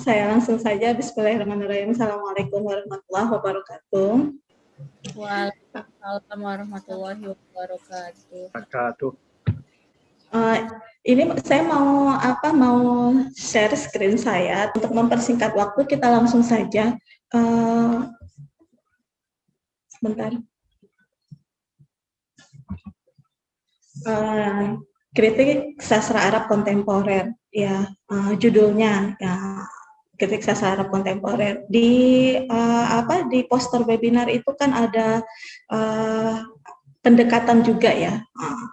saya langsung saja. Bismillahirrahmanirrahim. Assalamualaikum warahmatullahi wabarakatuh. Waalaikumsalam warahmatullahi wabarakatuh. Ini saya mau share screen saya. Untuk mempersingkat waktu, kita langsung saja. Sebentar. Kritik sastra Arab kontemporer, ya, judulnya ya, kritik sastra Arab kontemporer. Di poster webinar itu kan ada pendekatan juga ya.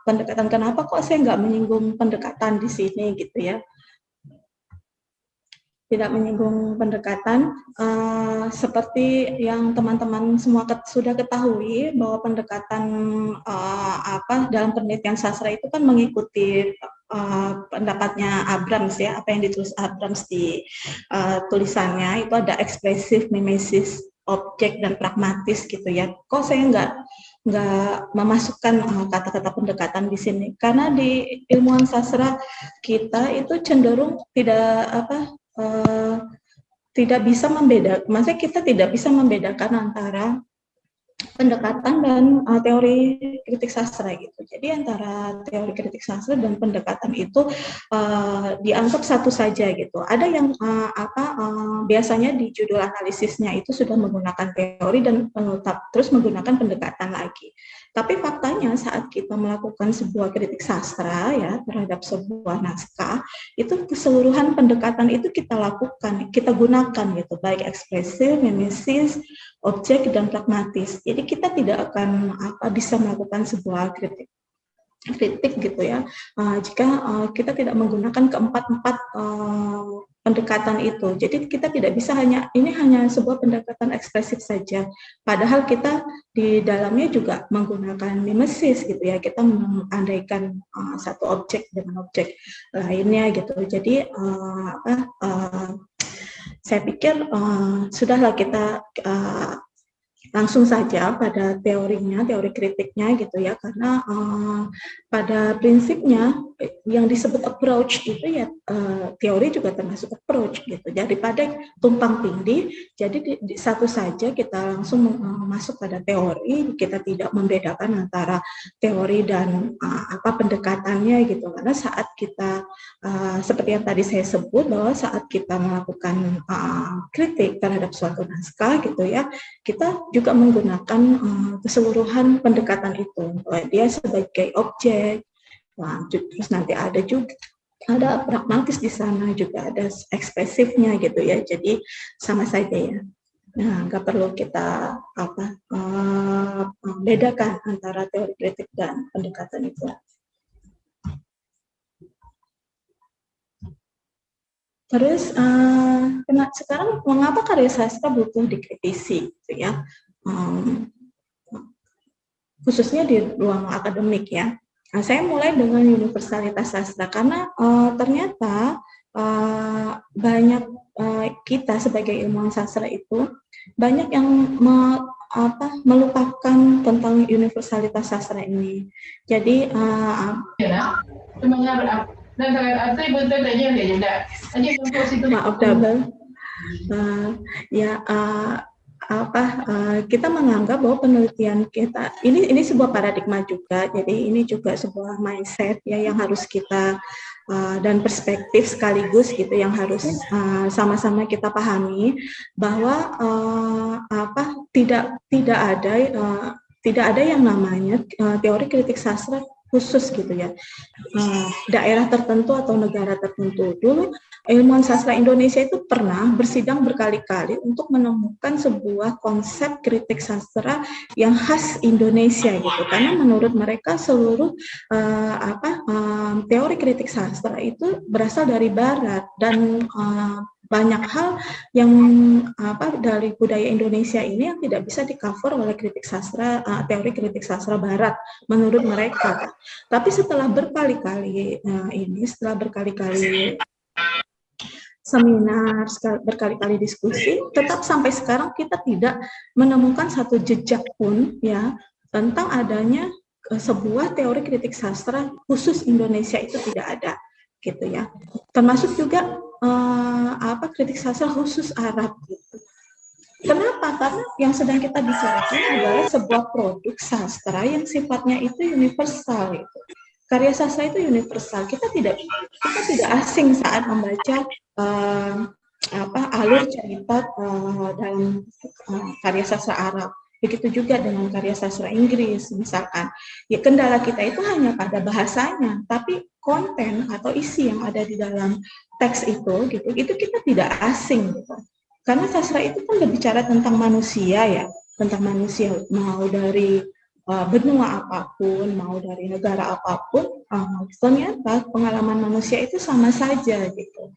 Pendekatan, kenapa kok saya nggak menyinggung pendekatan di sini gitu ya? Tidak menyinggung pendekatan, seperti yang teman-teman semua sudah ketahui bahwa pendekatan dalam penelitian sastra itu kan mengikuti pendapatnya Abrams ya, apa yang ditulis Abrams di tulisannya itu ada ekspresif, mimesis, objek dan pragmatis gitu ya. Kok saya nggak memasukkan kata-kata pendekatan di sini, karena di ilmuwan sastra kita itu cenderung tidak bisa membedakan, maksudnya kita tidak bisa membedakan antara pendekatan dan teori kritik sastra gitu. Jadi antara teori kritik sastra dan pendekatan itu dianggap satu saja gitu. Ada yang biasanya di judul analisisnya itu sudah menggunakan teori dan terus menggunakan pendekatan lagi. Tapi faktanya saat kita melakukan sebuah kritik sastra ya terhadap sebuah naskah, itu keseluruhan pendekatan itu kita lakukan, kita gunakan gitu, baik ekspresif, mimesis, objek dan pragmatis. Jadi kita tidak akan bisa melakukan sebuah kritik gitu ya jika kita tidak menggunakan keempat pendekatan itu. Jadi kita tidak bisa hanya sebuah pendekatan ekspresif saja, padahal kita di dalamnya juga menggunakan mimesis gitu ya, kita mengandaikan satu objek dengan objek lainnya gitu. Jadi saya pikir sudahlah kita langsung saja pada teorinya, teori kritiknya gitu ya, karena pada prinsipnya yang disebut approach itu ya teori juga termasuk approach gitu. Daripada tumpang tindih, jadi di satu saja kita langsung masuk pada teori, kita tidak membedakan antara teori dan pendekatannya gitu. Karena saat kita seperti yang tadi saya sebut bahwa saat kita melakukan kritik terhadap suatu naskah gitu ya, kita juga menggunakan keseluruhan pendekatan itu. Dia sebagai objek, terus nanti ada pragmatis di sana, juga ada ekspresifnya gitu ya. Jadi sama saja ya. Nah, nggak perlu kita bedakan antara teori kritik dan pendekatan itu. Terus sekarang mengapa karya sastra butuh dikritisi gitu ya? Khususnya di ruang akademik ya. Nah, saya mulai dengan universalitas sastra karena ternyata banyak kita sebagai ilmuwan sastra itu banyak yang melupakan tentang universalitas sastra ini. Jadi maaf double. Kita menganggap bahwa penelitian kita ini sebuah paradigma juga, jadi ini juga sebuah mindset ya yang harus kita dan perspektif sekaligus gitu yang harus sama-sama kita pahami bahwa tidak ada yang namanya teori kritik sastra khusus gitu ya, daerah tertentu atau negara tertentu. Dulu ilmuwan sastra Indonesia itu pernah bersidang berkali-kali untuk menemukan sebuah konsep kritik sastra yang khas Indonesia gitu, karena menurut mereka seluruh teori kritik sastra itu berasal dari Barat dan banyak hal yang dari budaya Indonesia ini yang tidak bisa di-cover oleh kritik sastra, teori kritik sastra Barat menurut mereka. Tapi setelah berkali-kali seminar, berkali-kali diskusi, tetap sampai sekarang kita tidak menemukan satu jejak pun ya tentang adanya sebuah teori kritik sastra khusus Indonesia, itu tidak ada gitu ya. Termasuk juga kritik sastra khusus Arab gitu. Kenapa? Karena yang sedang kita bicarakan adalah sebuah produk sastra yang sifatnya itu universal. Gitu. Karya sastra itu universal. Kita tidak asing saat membaca alur cerita dalam karya sastra Arab. Begitu juga dengan karya sastra Inggris, misalkan. Ya, kendala kita itu hanya pada bahasanya, tapi konten atau isi yang ada di dalam teks itu, gitu, itu kita tidak asing, gitu. Karena sastra itu kan berbicara tentang manusia ya, tentang manusia, mau dari benua apapun, mau dari negara apapun, ternyata pengalaman manusia itu sama saja gitu.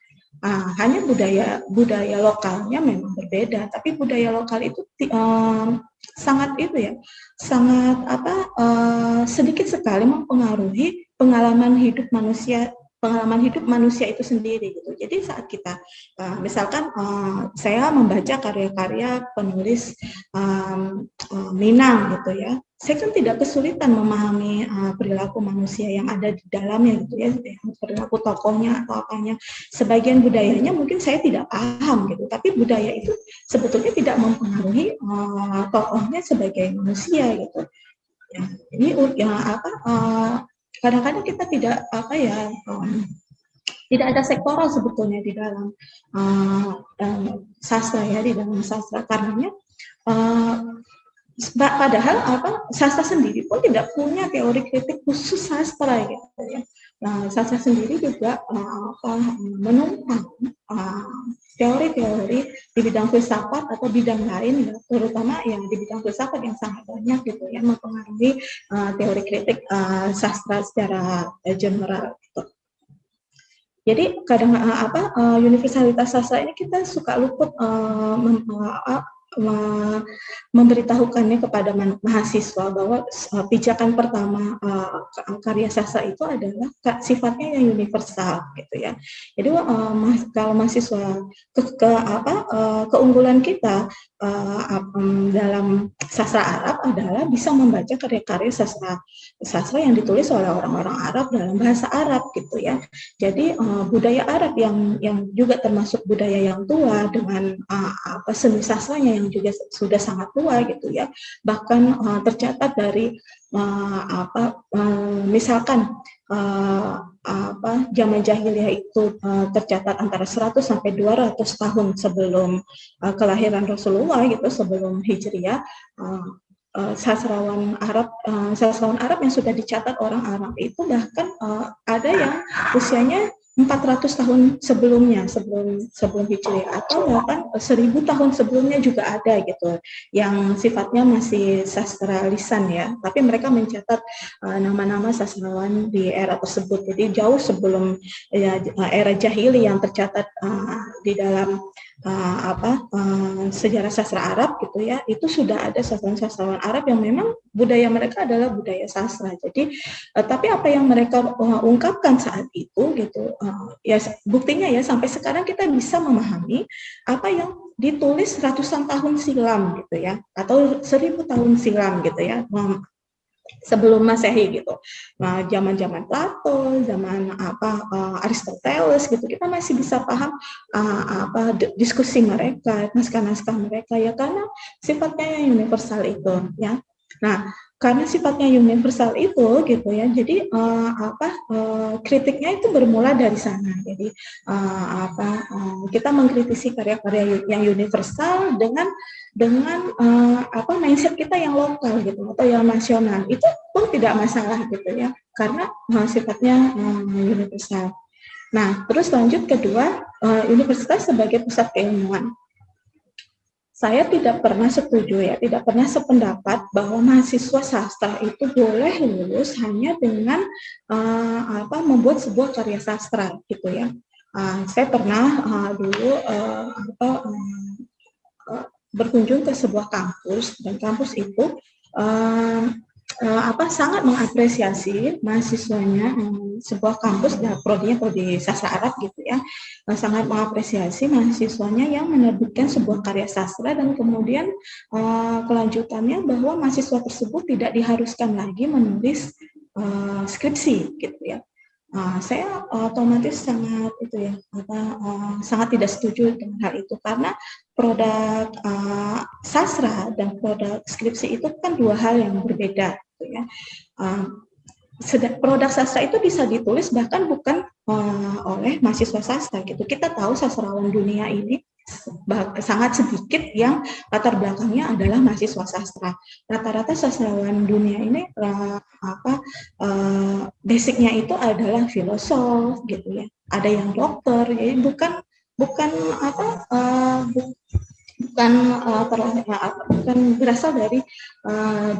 Hanya budaya lokalnya memang berbeda, tapi budaya lokal itu sangat sedikit sekali mempengaruhi pengalaman hidup manusia itu sendiri gitu. Jadi saat kita misalkan saya membaca karya-karya penulis Minang gitu ya, saya kan tidak kesulitan memahami perilaku manusia yang ada di dalamnya gitu ya, perilaku tokohnya atau apanya. Sebagian budayanya mungkin saya tidak paham gitu, tapi budaya itu sebetulnya tidak mempengaruhi tokohnya sebagai manusia gitu. Ya, ini kadang-kadang kita tidak tidak ada sektoral sebetulnya di dalam sastra ya, di dalam sastra karenanya padahal sastra sendiri pun tidak punya teori kritik khusus sastra gitu ya. Sastra sendiri juga menumpang teori-teori di bidang filsafat atau bidang lain ya, terutama yang di bidang filsafat yang sangat banyak gitu ya, mempengaruhi teori kritik sastra secara general gitu. Jadi kadang universalitas sastra ini kita suka luput memberitahukannya kepada mahasiswa bahwa pijakan pertama karya sastra itu adalah sifatnya yang universal gitu ya. Jadi kalau mahasiswa keunggulan kita dalam sastra Arab adalah bisa membaca karya-karya sastra yang ditulis oleh orang-orang Arab dalam bahasa Arab gitu ya. Jadi budaya Arab yang juga termasuk budaya yang tua dengan seni sastranya yang juga sudah sangat tua gitu ya. Bahkan tercatat dari misalkan zaman jahiliyah itu tercatat antara 100 sampai 200 tahun sebelum kelahiran Rasulullah gitu, sebelum Hijriah. Sastrawan Arab yang sudah dicatat orang Arab itu bahkan ada yang usianya 400 tahun sebelum Hijriah atau bahkan 1000 tahun sebelumnya juga ada gitu yang sifatnya masih sastra lisan ya, tapi mereka mencatat nama-nama sastrawan di era tersebut. Jadi jauh sebelum era jahili yang tercatat di dalam sejarah sastra Arab gitu ya, itu sudah ada sastrawan Arab yang memang budaya mereka adalah budaya sastra. Jadi tapi apa yang mereka ungkapkan saat itu gitu ya, buktinya ya sampai sekarang kita bisa memahami apa yang ditulis ratusan tahun silam gitu ya, atau 1000 tahun silam gitu ya, sebelum Masehi gitu. Nah, zaman-zaman Plato, zaman Aristoteles gitu, kita masih bisa paham diskusi mereka, naskah-naskah mereka ya, karena sifatnya yang universal itu ya. Nah, karena sifatnya universal itu gitu ya, jadi kritiknya itu bermula dari sana. Jadi kita mengkritisi karya-karya yang universal dengan mindset kita yang lokal gitu atau yang nasional, itu pun tidak masalah gitu ya, karena sifatnya universal. Nah, terus lanjut kedua, universitas sebagai pusat keilmuan. Saya tidak pernah setuju ya, tidak pernah sependapat bahwa mahasiswa sastra itu boleh lulus hanya dengan membuat sebuah karya sastra gitu ya. Saya pernah dulu berkunjung ke sebuah kampus, dan kampus itu sangat mengapresiasi mahasiswanya, sebuah kampus prodi sastra Arab gitu ya, sangat mengapresiasi mahasiswanya yang menerbitkan sebuah karya sastra, dan kemudian kelanjutannya bahwa mahasiswa tersebut tidak diharuskan lagi menulis skripsi gitu ya. Saya otomatis sangat itu ya sangat tidak setuju dengan hal itu, karena produk sastra dan produk skripsi itu kan dua hal yang berbeda gitu ya. Produk sastra itu bisa ditulis bahkan bukan oleh mahasiswa sastra gitu. Kita tahu sastrawan dunia ini sangat sedikit yang latar belakangnya adalah mahasiswa sastra. Rata-rata sastrawan dunia ini basicnya itu adalah filosof gitu ya. Ada yang dokter, jadi bukan bukan berasal dari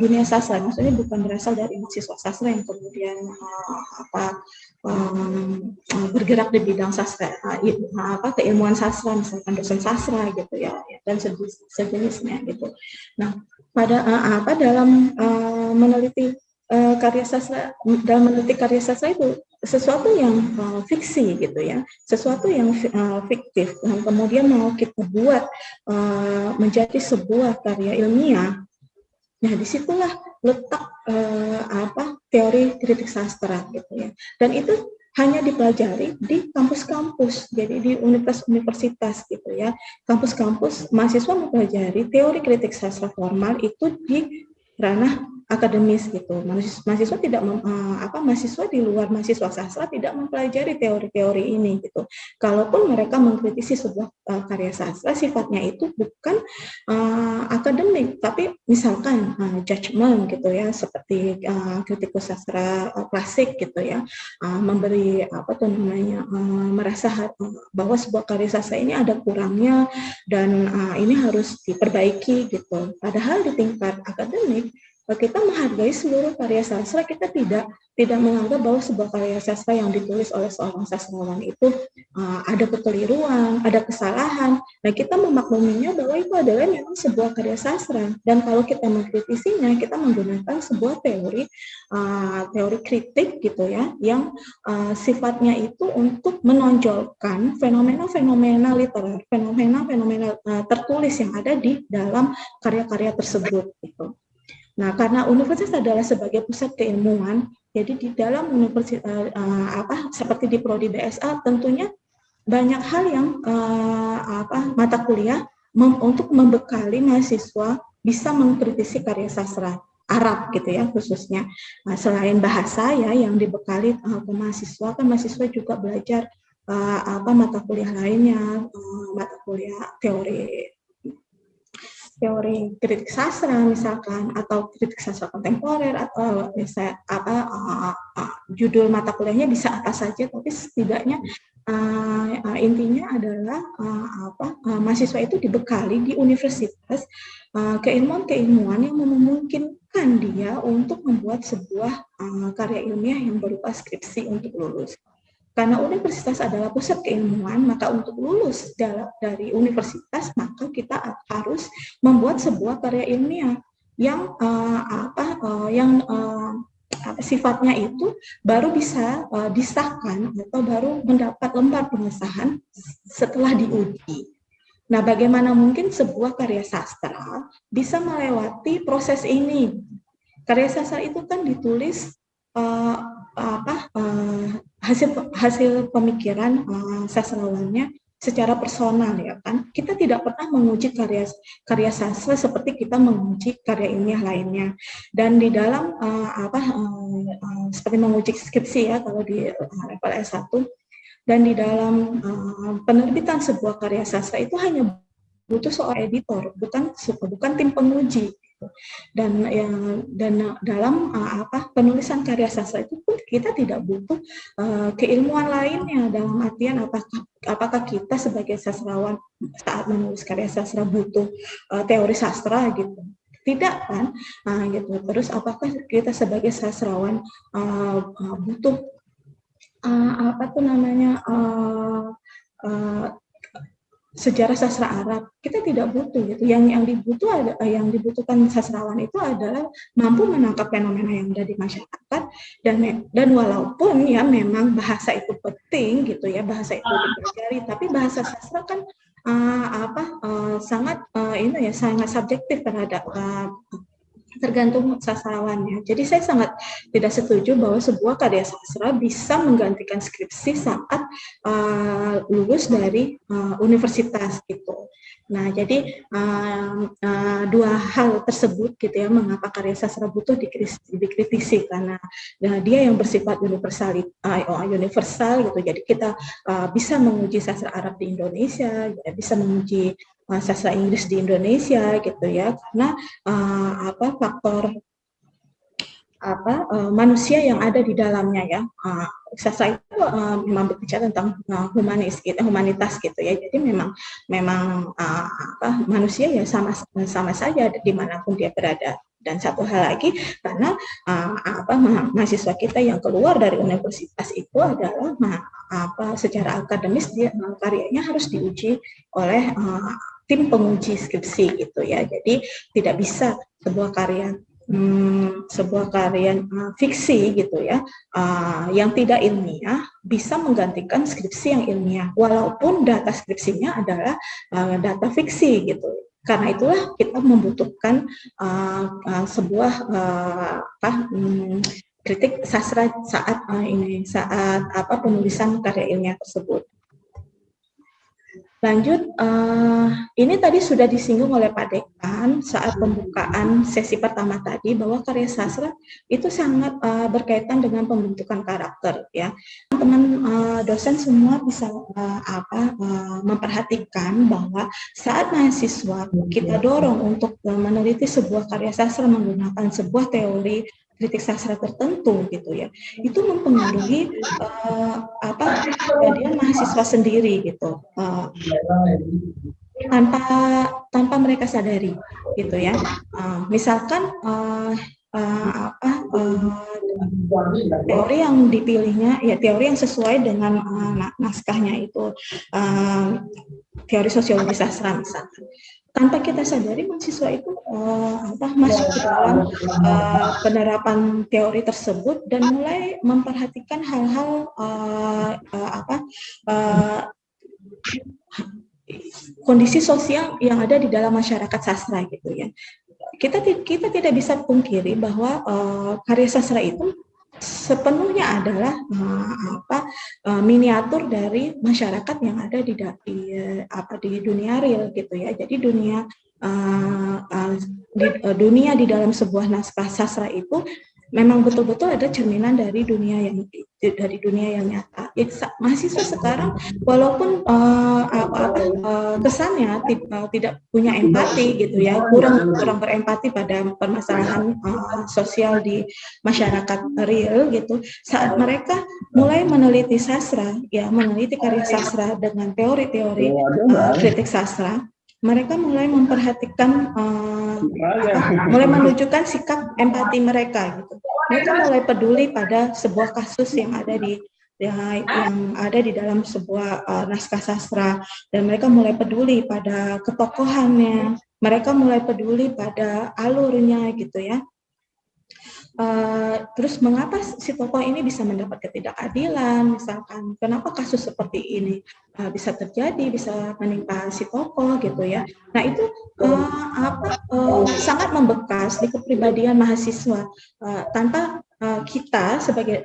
dunia sastra, maksudnya bukan berasal dari mahasiswa sastra yang kemudian bergerak di bidang sastra, keilmuan sastra, misalkan dosen sastra gitu ya, dan sejenisnya gitu. Nah, dalam meneliti karya sastra itu sesuatu yang fiksi gitu ya, sesuatu yang fiktif, dan kemudian mau kita buat menjadi sebuah karya ilmiah. Nah, disitulah letak teori kritik sastra gitu ya, dan itu hanya dipelajari di kampus-kampus, jadi di universitas gitu ya, kampus-kampus mahasiswa mempelajari teori kritik sastra formal itu di ranah akademis gitu. Mahasiswa tidak mahasiswa di luar mahasiswa sastra tidak mempelajari teori-teori ini gitu. Kalaupun mereka mengkritisi sebuah karya sastra, sifatnya itu bukan akademik, tapi misalkan judgement gitu ya, seperti kritikus sastra klasik gitu ya, memberi merasa bahwa sebuah karya sastra ini ada kurangnya dan ini harus diperbaiki gitu. Padahal di tingkat akademik kita menghargai seluruh karya sastra, kita tidak menganggap bahwa sebuah karya sastra yang ditulis oleh seorang sastrawan itu ada kekeliruan, ada kesalahan. Nah, kita memakluminya bahwa itu adalah memang sebuah karya sastra, dan kalau kita mengkritisinya, kita menggunakan sebuah teori kritik gitu ya, yang sifatnya itu untuk menonjolkan fenomena-fenomena literer, fenomena-fenomena tertulis yang ada di dalam karya-karya tersebut gitu. Nah, karena universitas adalah sebagai pusat keilmuan, jadi di dalam universitas seperti di prodi BSA tentunya banyak hal yang mata kuliah untuk membekali mahasiswa bisa mengkritisi karya sastra Arab gitu ya khususnya. Nah, selain bahasa ya yang dibekali ke mahasiswa, kan mahasiswa juga belajar mata kuliah lainnya, mata kuliah teori kritik sastra misalkan, atau kritik sastra kontemporer, atau misalnya judul mata kuliahnya bisa apa saja, tapi setidaknya intinya adalah mahasiswa itu dibekali di universitas keilmuan-keilmuan yang memungkinkan dia untuk membuat sebuah karya ilmiah yang berupa skripsi untuk lulus. Karena universitas adalah pusat keilmuan, maka untuk lulus dari universitas, maka kita harus membuat sebuah karya ilmiah yang sifatnya itu baru bisa disahkan atau baru mendapat lembar pengesahan setelah diuji. Nah, bagaimana mungkin sebuah karya sastra bisa melewati proses ini? Karya sastra itu kan ditulis hasil pemikiran sastrawannya secara personal ya kan. Kita tidak pernah menguji karya sastra seperti kita menguji karya ilmiah lainnya. Dan di dalam seperti menguji skripsi ya kalau di level S1, dan di dalam penerbitan sebuah karya sastra itu hanya butuh seorang editor, bukan tim penguji. Dan dalam penulisan karya sastra itu pun kita tidak butuh keilmuan lainnya, dalam artian apakah kita sebagai sastrawan saat menulis karya sastra butuh teori sastra gitu, tidak kan, gitu. Terus apakah kita sebagai sastrawan butuh sejarah sastra Arab? Kita tidak butuh gitu. Yang dibutuhkan sastrawan itu adalah mampu menangkap fenomena yang ada di masyarakat, dan walaupun ya memang bahasa itu penting gitu ya, bahasa itu dipelajari, tapi bahasa sastra kan sangat subjektif terhadap tergantung sastrawannya. Jadi saya sangat tidak setuju bahwa sebuah karya sastra bisa menggantikan skripsi saat lulus dari universitas gitu. Nah, jadi dua hal tersebut gitu ya, mengapa karya sastra butuh dikritisi karena dia yang bersifat universal gitu. Jadi kita bisa menguji sastra Arab di Indonesia, ya, bisa menguji sastra Inggris di Indonesia gitu ya, karena faktor manusia yang ada di dalamnya ya. Sastra itu memang berbicara tentang humanitas gitu ya. Jadi memang manusia ya sama saja dimanapun dia berada. Dan satu hal lagi, karena mahasiswa kita yang keluar dari universitas itu adalah secara akademis dia karyanya harus diuji oleh tim penguji skripsi gitu ya. Jadi tidak bisa sebuah karya fiksi gitu ya, yang tidak ilmiah bisa menggantikan skripsi yang ilmiah, walaupun data skripsinya adalah data fiksi gitu. Karena itulah kita membutuhkan sebuah kritik sastra saat penulisan karya ilmiah tersebut. Lanjut, ini tadi sudah disinggung oleh Pak Dekan saat pembukaan sesi pertama tadi bahwa karya sastra itu sangat berkaitan dengan pembentukan karakter ya. Teman-teman dosen semua bisa memperhatikan bahwa saat mahasiswa kita dorong untuk meneliti sebuah karya sastra menggunakan sebuah teori kritik sastra tertentu gitu ya, itu mempengaruhi kepribadian mahasiswa sendiri gitu, tanpa mereka sadari gitu ya. Misalkan teori yang dipilihnya ya teori yang sesuai dengan naskahnya itu teori sosiologi sastra misalkan. Tanpa kita sadari mahasiswa itu masuk ke dalam penerapan teori tersebut dan mulai memperhatikan hal-hal kondisi sosial yang ada di dalam masyarakat sastra gitu ya. Kita tidak bisa pungkiri bahwa karya sastra itu sepenuhnya adalah miniatur dari masyarakat yang ada di dunia real gitu ya. Jadi dunia di dalam sebuah naskah sastra itu memang betul-betul ada cerminan dari dunia yang nyata. Ya, mahasiswa sekarang walaupun kesannya tidak punya empati gitu ya, kurang berempati pada permasalahan sosial di masyarakat real gitu. Saat mereka mulai meneliti sastra, ya meneliti karya sastra dengan teori-teori kritik sastra, mereka mulai memperhatikan, mulai menunjukkan sikap empati mereka gitu. Mereka mulai peduli pada sebuah kasus yang ada di dalam sebuah naskah sastra, dan mereka mulai peduli pada ketokohannya, mereka mulai peduli pada alurnya gitu ya. Terus mengapa si tokoh ini bisa mendapat ketidakadilan, misalkan kenapa kasus seperti ini bisa terjadi, bisa menimpa si tokoh gitu ya. Nah itu sangat membekas di kepribadian mahasiswa tanpa kita sebagai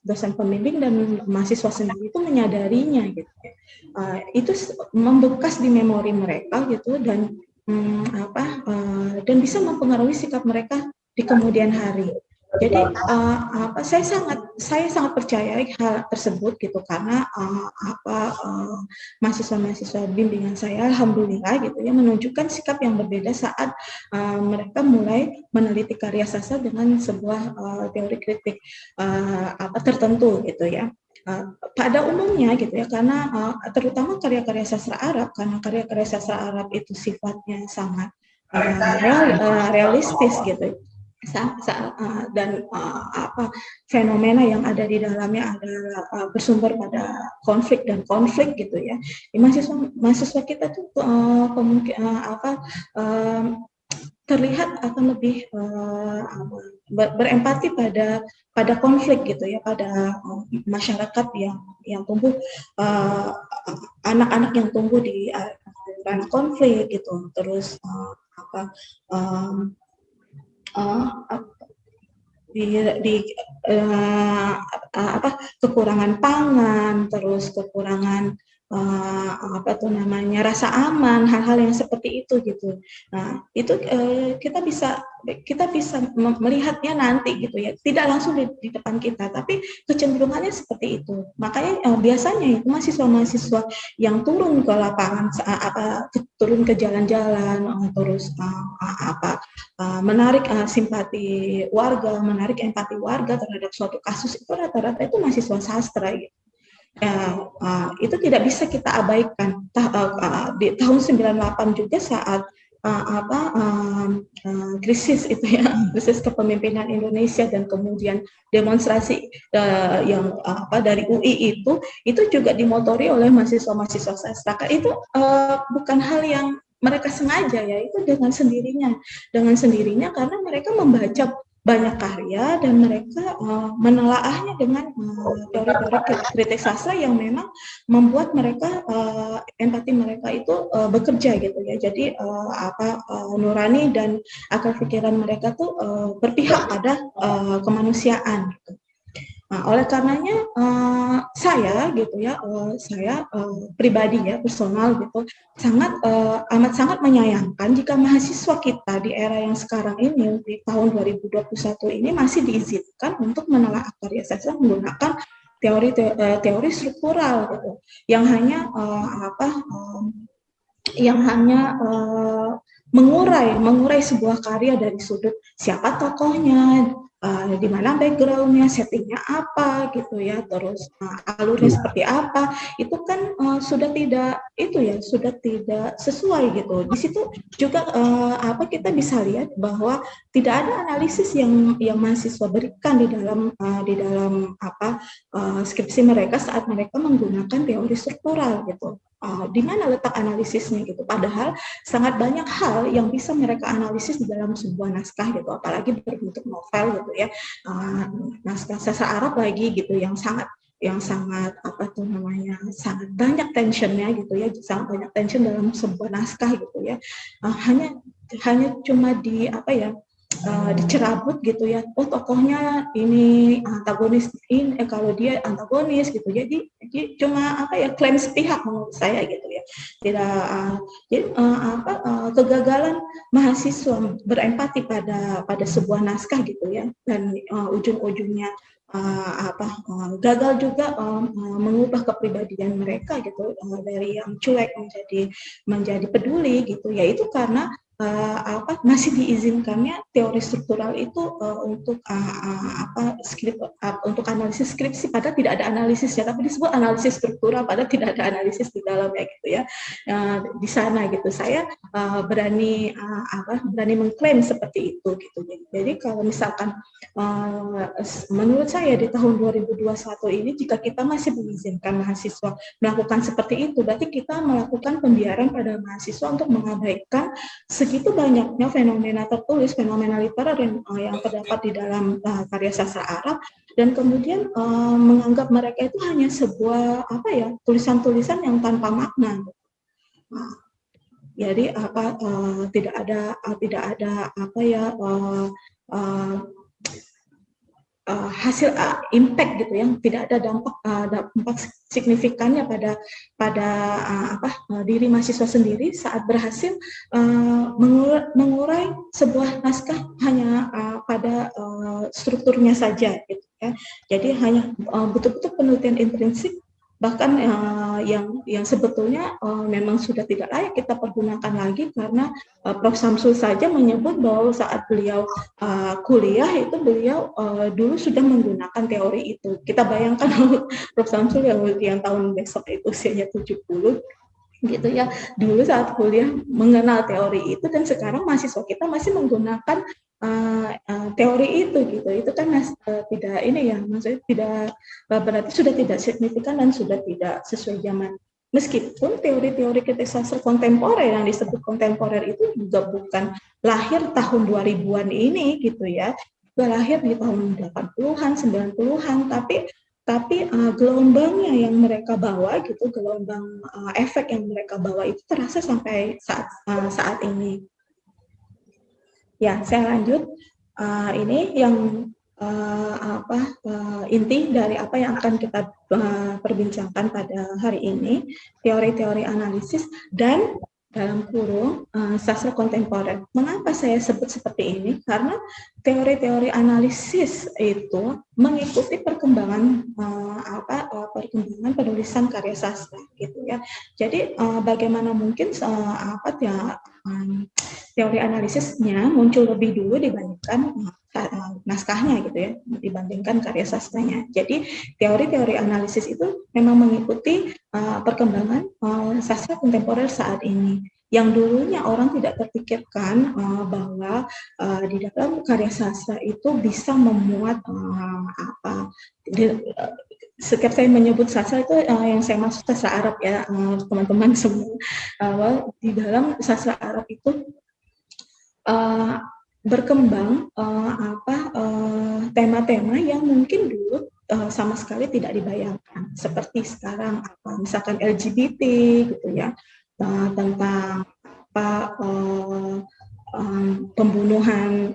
dosen pembimbing dan mahasiswa sendiri itu menyadarinya gitu. Itu membekas di memori mereka gitu dan dan bisa mempengaruhi sikap mereka di kemudian hari. Jadi saya sangat percaya hal tersebut gitu karena mahasiswa-mahasiswa bimbingan saya alhamdulillah gitu ya menunjukkan sikap yang berbeda saat mereka mulai meneliti karya sastra dengan sebuah teori kritik tertentu gitu ya. Pada umumnya gitu ya karena terutama karya-karya sastra Arab, karena karya-karya sastra Arab itu sifatnya sangat realistis gitu. Dan fenomena yang ada di dalamnya adalah bersumber pada konflik gitu ya. Mahasiswa kita tuh terlihat akan lebih berempati pada konflik gitu ya, pada masyarakat yang tumbuh, anak-anak yang tumbuh di ranah konflik gitu, terus uh, di uh, kekurangan pangan, terus kekurangan rasa aman, hal-hal yang seperti itu gitu. Nah, itu kita bisa melihatnya nanti gitu ya, tidak langsung di depan kita, tapi kecenderungannya seperti itu. Makanya biasanya itu mahasiswa-mahasiswa yang turun ke lapangan, turun ke jalan-jalan, terus menarik simpati warga, menarik empati warga terhadap suatu kasus, itu rata-rata itu mahasiswa sastra gitu. Itu tidak bisa kita abaikan. Di tahun 98 juga saat krisis itu ya, krisis kepemimpinan Indonesia dan kemudian demonstrasi yang dari UI itu juga dimotori oleh mahasiswa-mahasiswa sastra. Itu bukan hal yang mereka sengaja ya, itu dengan sendirinya karena mereka membaca banyak karya dan mereka menelaahnya dengan teori-teori kritik sastra yang memang membuat mereka empati mereka itu bekerja gitu ya. Jadi nurani dan akal pikiran mereka tuh berpihak pada kemanusiaan gitu. Nah, oleh karenanya saya gitu ya, saya pribadi ya, personal gitu, amat sangat menyayangkan jika mahasiswa kita di era yang sekarang ini di tahun 2021 ini masih diizinkan untuk menelaah karya sastra menggunakan teori struktural gitu, yang hanya mengurai sebuah karya dari sudut siapa tokohnya, di mana backgroundnya, settingnya apa gitu ya, terus alurnya seperti apa, itu kan sudah tidak sesuai gitu. Di situ juga kita bisa lihat bahwa tidak ada analisis yang mahasiswa berikan di dalam skripsi mereka saat mereka menggunakan teori struktural gitu. Di mana letak analisisnya gitu, padahal sangat banyak hal yang bisa mereka analisis di dalam sebuah naskah gitu, apalagi berbentuk novel gitu ya, naskah sastra Arab lagi gitu yang sangat sangat banyak tensionnya gitu ya, sangat banyak tension dalam sebuah naskah gitu ya. Hanya cuma dicerabut gitu ya, oh tokohnya ini antagonis, ini kalau dia antagonis gitu, jadi cuma klaim sepihak menurut saya gitu ya. Tidak kegagalan mahasiswa berempati pada sebuah naskah gitu ya, dan ujung-ujungnya gagal juga mengubah kepribadian mereka gitu, dari yang cuek menjadi peduli gitu ya, itu karena masih diizinkannya teori struktural itu untuk untuk analisis skripsi, padahal tidak ada analisisnya, tapi disebut analisis struktural padahal tidak ada analisis di dalamnya gitu ya. Di sana gitu saya berani mengklaim seperti itu gitu. Jadi kalau misalkan menurut saya di tahun 2021 ini, jika kita masih mengizinkan mahasiswa melakukan seperti itu, berarti kita melakukan pembiaran pada mahasiswa untuk mengabaikan segitu banyaknya fenomena tertulis, fenomena literer yang terdapat di dalam karya sastra Arab, dan kemudian menganggap mereka itu hanya sebuah tulisan-tulisan yang tanpa makna. Jadi tidak ada hasil impact gitu ya, tidak ada dampak signifikannya pada diri mahasiswa sendiri saat berhasil mengurai sebuah naskah hanya pada strukturnya saja gitu ya. Jadi hanya betul-betul penelitian intrinsik, bahkan yang sebetulnya memang sudah tidak layak kita pergunakan lagi, karena Prof. Samsul saja menyebut bahwa saat beliau kuliah itu beliau dulu sudah menggunakan teori itu. Kita bayangkan Prof. Samsul yang tahun besok itu usianya 70 gitu ya, dulu saat kuliah mengenal teori itu, dan sekarang mahasiswa kita masih menggunakan teori itu gitu. Itu kan tidak maksudnya tidak berarti sudah tidak signifikan dan sudah tidak sesuai zaman. Meskipun teori-teori kritik sastra kontemporer yang disebut kontemporer itu juga bukan lahir tahun 2000-an ini gitu ya, juga lahir di tahun 80-an, 90-an, tapi gelombangnya yang mereka bawa gitu, gelombang efek yang mereka bawa itu terasa sampai saat ini. Ya, saya lanjut. ini yang inti dari apa yang akan kita perbincangkan pada hari ini, teori-teori analisis dan dalam kurung sastra kontemporer. Mengapa saya sebut seperti ini? Karena teori-teori analisis itu mengikuti perkembangan perkembangan penulisan karya sastra, gitu ya. Jadi bagaimana mungkin teori analisisnya muncul lebih dulu dibandingkan naskahnya, gitu ya, dibandingkan karya sastranya. Jadi teori-teori analisis itu memang mengikuti perkembangan sastra kontemporer saat ini. Yang dulunya orang tidak terpikirkan bahwa di dalam karya sastra itu bisa memuat setiap saya menyebut sastra itu yang saya maksud sastra Arab ya, teman-teman semua. Di dalam sastra Arab itu berkembang tema-tema yang mungkin dulu sama sekali tidak dibayangkan, seperti sekarang misalkan LGBT, gitu ya, tentang pembunuhan,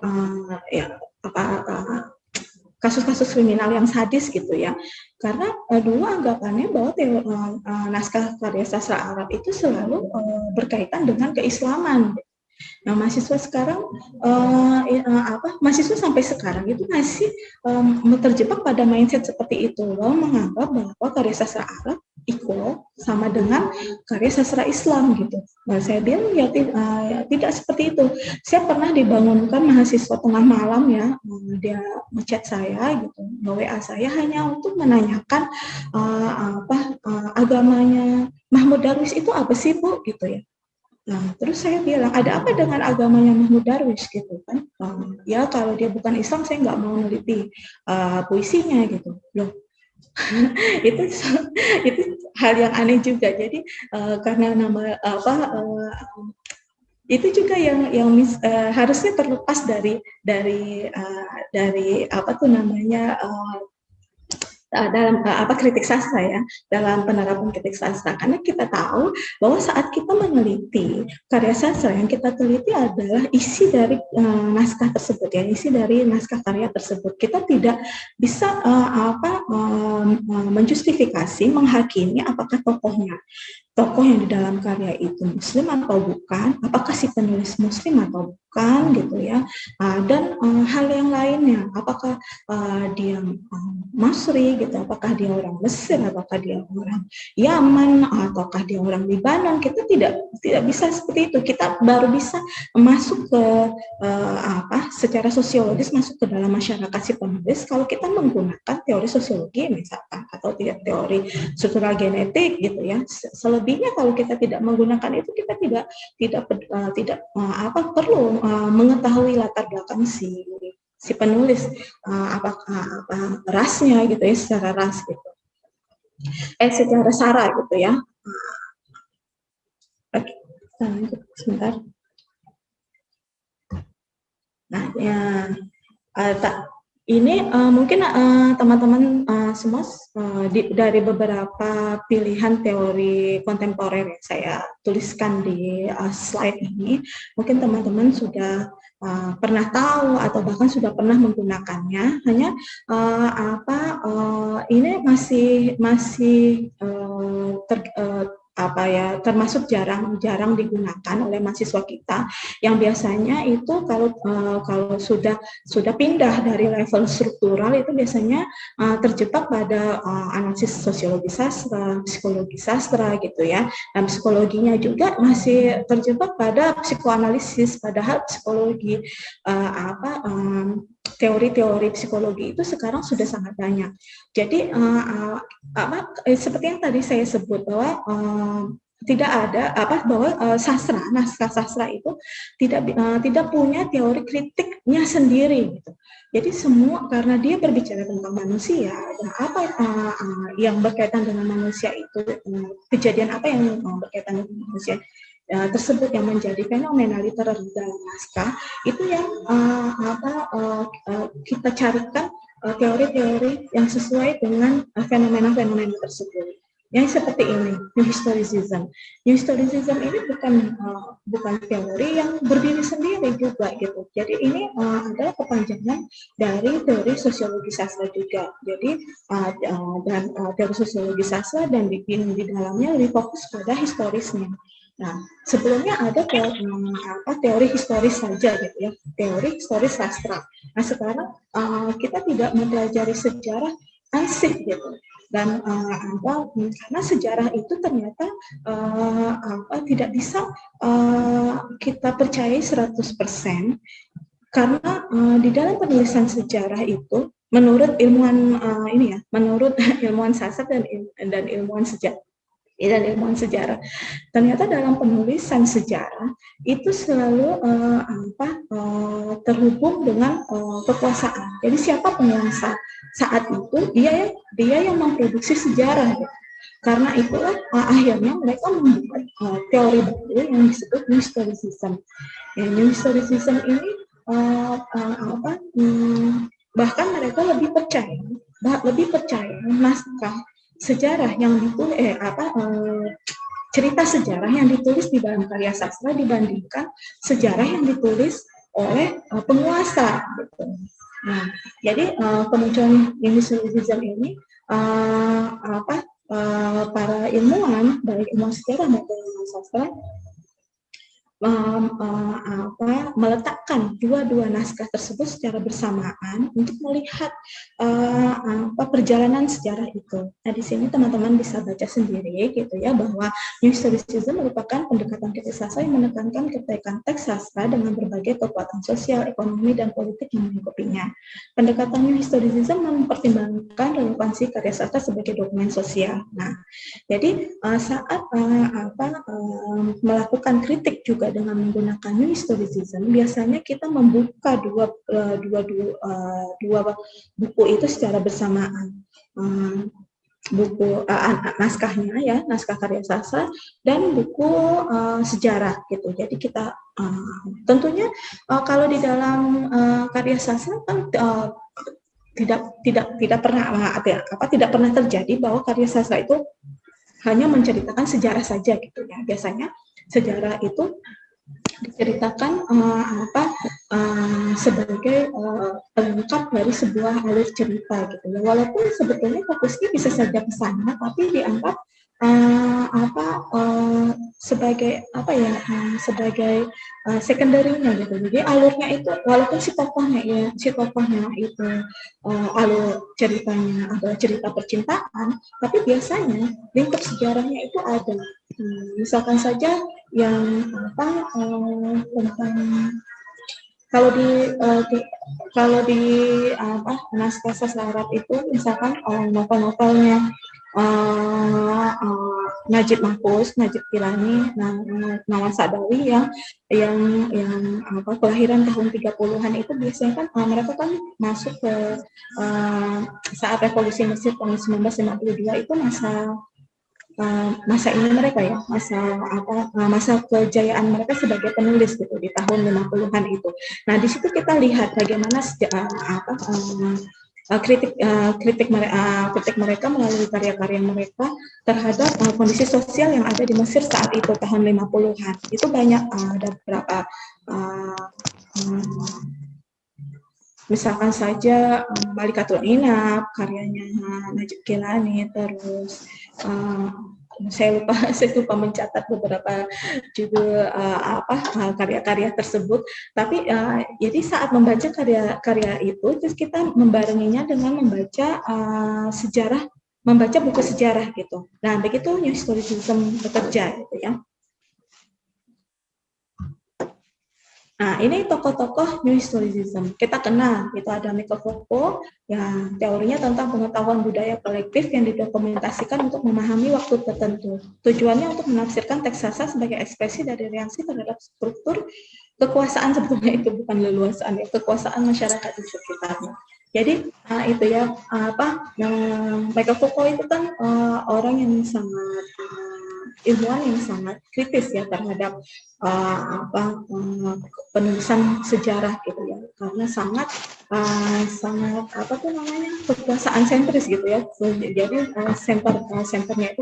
kasus-kasus kriminal yang sadis, gitu ya. Karena dulu anggapannya bahwa naskah karya sastra Arab itu selalu berkaitan dengan keislaman. Nah, mahasiswa sekarang, mahasiswa sampai sekarang itu masih terjebak pada mindset seperti itu, bahwa menganggap bahwa karya sastra Arab equal sama dengan karya sastra Islam, gitu. Nah, saya bilang ya tidak seperti itu. Saya pernah dibangunkan mahasiswa tengah malam ya, dia ngechat saya, gitu, nge-WA saya hanya untuk menanyakan agamanya Mahmud Darwish itu apa sih, Bu, gitu ya. Nah, terus saya bilang, ada apa dengan agamanya Mahmud Darwish, gitu kan? Ya kalau dia bukan Islam, saya nggak mau meneliti puisinya, gitu. Loh, itu hal yang aneh juga. Jadi karena nama itu juga yang harusnya terlepas dari dalam kritik sastra ya, dalam penerapan kritik sastra, karena kita tahu bahwa saat kita meneliti karya sastra, yang kita teliti adalah isi dari naskah tersebut ya, isi dari naskah karya tersebut. Kita tidak bisa menjustifikasi, menghakimi apakah tokoh yang di dalam karya itu muslim atau bukan, apakah si penulis muslim atau bukan, gitu ya, dan hal yang lainnya, apakah dia Masri, gitu, apakah dia orang Mesir, apakah dia orang Yaman, ataukah dia orang Libanon. Kita tidak bisa seperti itu. Kita baru bisa masuk ke secara sosiologis, masuk ke dalam masyarakat si penulis kalau kita menggunakan teori sosiologi misalkan, atau teori struktural genetik, gitu ya. Selebihnya kalau kita tidak menggunakan itu, kita tidak perlu mengetahui latar belakang si penulis, rasnya, gitu ya, secara ras, gitu, secara sara, gitu ya. Oke, lanjut sebentar. Nah, ya, ini mungkin teman-teman semua dari beberapa pilihan teori kontemporer yang saya tuliskan di slide ini, mungkin teman-teman sudah pernah tahu atau bahkan sudah pernah menggunakannya. Hanya ini masih termasuk jarang digunakan oleh mahasiswa kita, yang biasanya itu kalau sudah pindah dari level struktural itu biasanya terjebak pada analisis sosiologi sastra, psikologi sastra, gitu ya. Dan psikologinya juga masih terjebak pada psikoanalisis, padahal psikologi teori-teori psikologi itu sekarang sudah sangat banyak. Jadi seperti yang tadi saya sebut bahwa tidak ada bahwa naskah sastra itu tidak punya teori kritiknya sendiri, gitu. Jadi semua, karena dia berbicara tentang manusia, dan apa yang berkaitan dengan manusia itu, kejadian apa yang berkaitan dengan manusia tersebut yang menjadi fenomena literer dalam naskah, itu yang kita carikan teori-teori yang sesuai dengan fenomena-fenomena tersebut. yang seperti ini, New Historicism. New Historicism ini bukan teori yang berdiri sendiri juga gitu. Jadi ini adalah kepanjangan dari teori sosiologi sastra juga. Jadi teori sosiologi sastra dan di dalamnya lebih fokus pada historisnya. Nah, sebelumnya ada teori historis saja gitu ya, teori historis sastra. Nah, sekarang kita tidak mempelajari sejarah ansih gitu. Dan karena sejarah itu ternyata tidak bisa kita percayai 100% karena di dalam penulisan sejarah itu menurut ilmuwan menurut ilmuwan sastra dan ilmuwan sejarah ternyata dalam penulisan sejarah itu selalu terhubung dengan kekuasaan. Jadi siapa penguasa saat itu dia yang memproduksi sejarah. Karena itulah akhirnya mereka membuat teori baru yang disebut New Historicism. New Historicism ini bahkan mereka lebih percaya naskah sejarah yang ditulis cerita sejarah yang ditulis di dalam karya sastra dibandingkan sejarah yang ditulis oleh penguasa gitu. Nah, jadi kemunculan New Historicism ini para ilmuwan, baik ilmuwan sejarah maupun ilmuwan sastra, meletakkan dua naskah tersebut secara bersamaan untuk melihat perjalanan sejarah itu. Nah, di sini teman-teman bisa baca sendiri gitu ya, bahwa New Historicism merupakan pendekatan kritik sastra yang menekankan keterkaitan teks sastra dengan berbagai kekuatan sosial, ekonomi, dan politik yang melingkupinya. Pendekatan New Historicism mempertimbangkan relevansi karya sastra sebagai dokumen sosial. Nah, jadi saat melakukan kritik juga dengan menggunakan New Historicism, biasanya kita membuka dua buku itu secara bersamaan. Buku naskahnya ya, naskah karya sastra dan buku sejarah gitu. Jadi kita tentunya kalau di dalam karya sastra kan tidak pernah terjadi bahwa karya sastra itu hanya menceritakan sejarah saja gitu ya. Biasanya sejarah itu diceritakan sebagai pelengkap dari sebuah alur cerita gitu ya. Walaupun sebetulnya fokusnya bisa saja ke sana, tapi dianggap sebagai sekunderinya gitu. Jadi alurnya itu walaupun si tokohnya itu alur ceritanya adalah cerita percintaan, tapi biasanya lingkup sejarahnya itu ada. Misalkan saja yang tentang kalau di naskah sastra itu misalkan novel-novelnya Najib Kilani, Nawang Sadawi yang kelahiran tahun 30-an itu biasanya kan mereka kan masuk ke saat revolusi Mesir tahun 1952 itu masa ini mereka ya, masa kejayaan mereka sebagai penulis gitu di tahun 50-an itu. Nah, di situ kita lihat bagaimana kritik mereka melalui karya-karya mereka terhadap kondisi sosial yang ada di Mesir saat itu tahun 50-an. Itu banyak ada beberapa misalkan saja Malikatul Inab karyanya Najib Kilani, terus saya lupa mencatat beberapa juga karya-karya tersebut. Tapi jadi saat membaca karya-karya itu, terus kita membarenginya dengan membaca membaca buku sejarah gitu. Nah, begitu New Historicism bekerja gitu ya. Nah, ini tokoh-tokoh New Historicism. Kita kenal, itu ada Michael Foucault, yang teorinya tentang pengetahuan budaya kolektif yang didokumentasikan untuk memahami waktu tertentu. Tujuannya untuk menafsirkan teks sastra sebagai ekspresi dari reaksi terhadap struktur kekuasaan, sebetulnya itu bukan leluasaan ya, kekuasaan masyarakat di sekitarnya. Jadi itu ya, Michael Foucault itu kan orang yang sangat ilmuwan yang sangat kritis ya terhadap penulisan sejarah gitu ya, karena sangat sangat apa tuh namanya, kekuasaan sentris gitu ya. Jadi senternya itu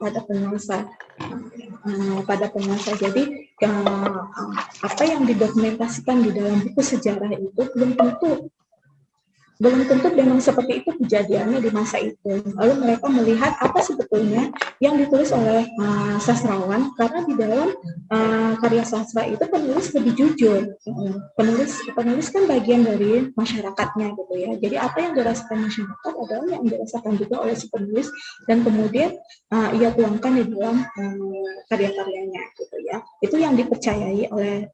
pada penguasa, Jadi apa yang didokumentasikan di dalam buku sejarah itu belum tentu memang seperti itu kejadiannya di masa itu. Lalu mereka melihat apa sebetulnya yang ditulis oleh sastrawan, karena di dalam karya sastra itu penulis lebih jujur. Penulis kan bagian dari masyarakatnya gitu ya. Jadi apa yang dirasakan masyarakat adalah yang dirasakan juga oleh si penulis, dan kemudian ia tuangkan di dalam karya-karyanya gitu ya. Itu yang dipercayai oleh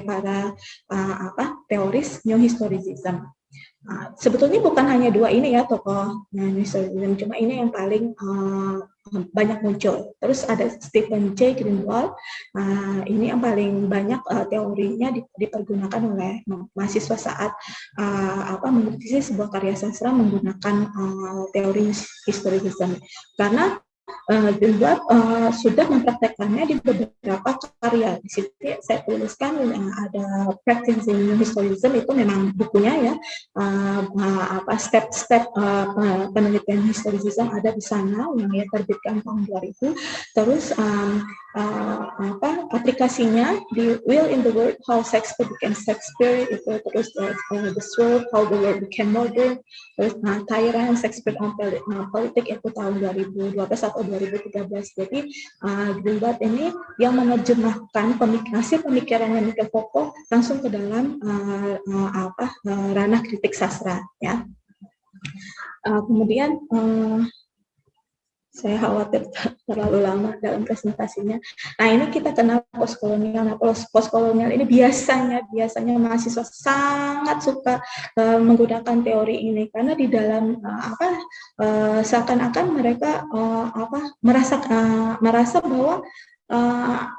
para teoris New Historicism. Sebetulnya bukan hanya dua ini ya tokoh historism, cuma ini yang paling banyak muncul. Terus ada Stephen Jay Greenwald, ini yang paling banyak teorinya dipergunakan oleh mahasiswa saat mengkritisi sebuah karya sastra menggunakan teori historism. Karena Greenwald sudah mempraktekkannya di beberapa karya. Di sini saya tuliskan ada Practicing Historism, itu memang bukunya ya, step-step penelitian historism ada di sana yang dia terbitkan tahun 2000. Terus aplikasinya di Will in the World, How Shakespeare Became Shakespeare, itu terus The Sword, How the World Became Modern, terus Tyrant, Shakespeare on Politik, itu tahun 2012 atau 2013. Jadi Greenwald ini yang menerjemahkan hasil pemikirannya Michael Foucault langsung ke dalam ranah kritik sastra ya. Kemudian saya khawatir terlalu lama dalam presentasinya. Nah, ini kita kenal postkolonial. Nah, postkolonial ini biasanya mahasiswa sangat suka menggunakan teori ini, karena di dalam seakan-akan mereka merasa bahwa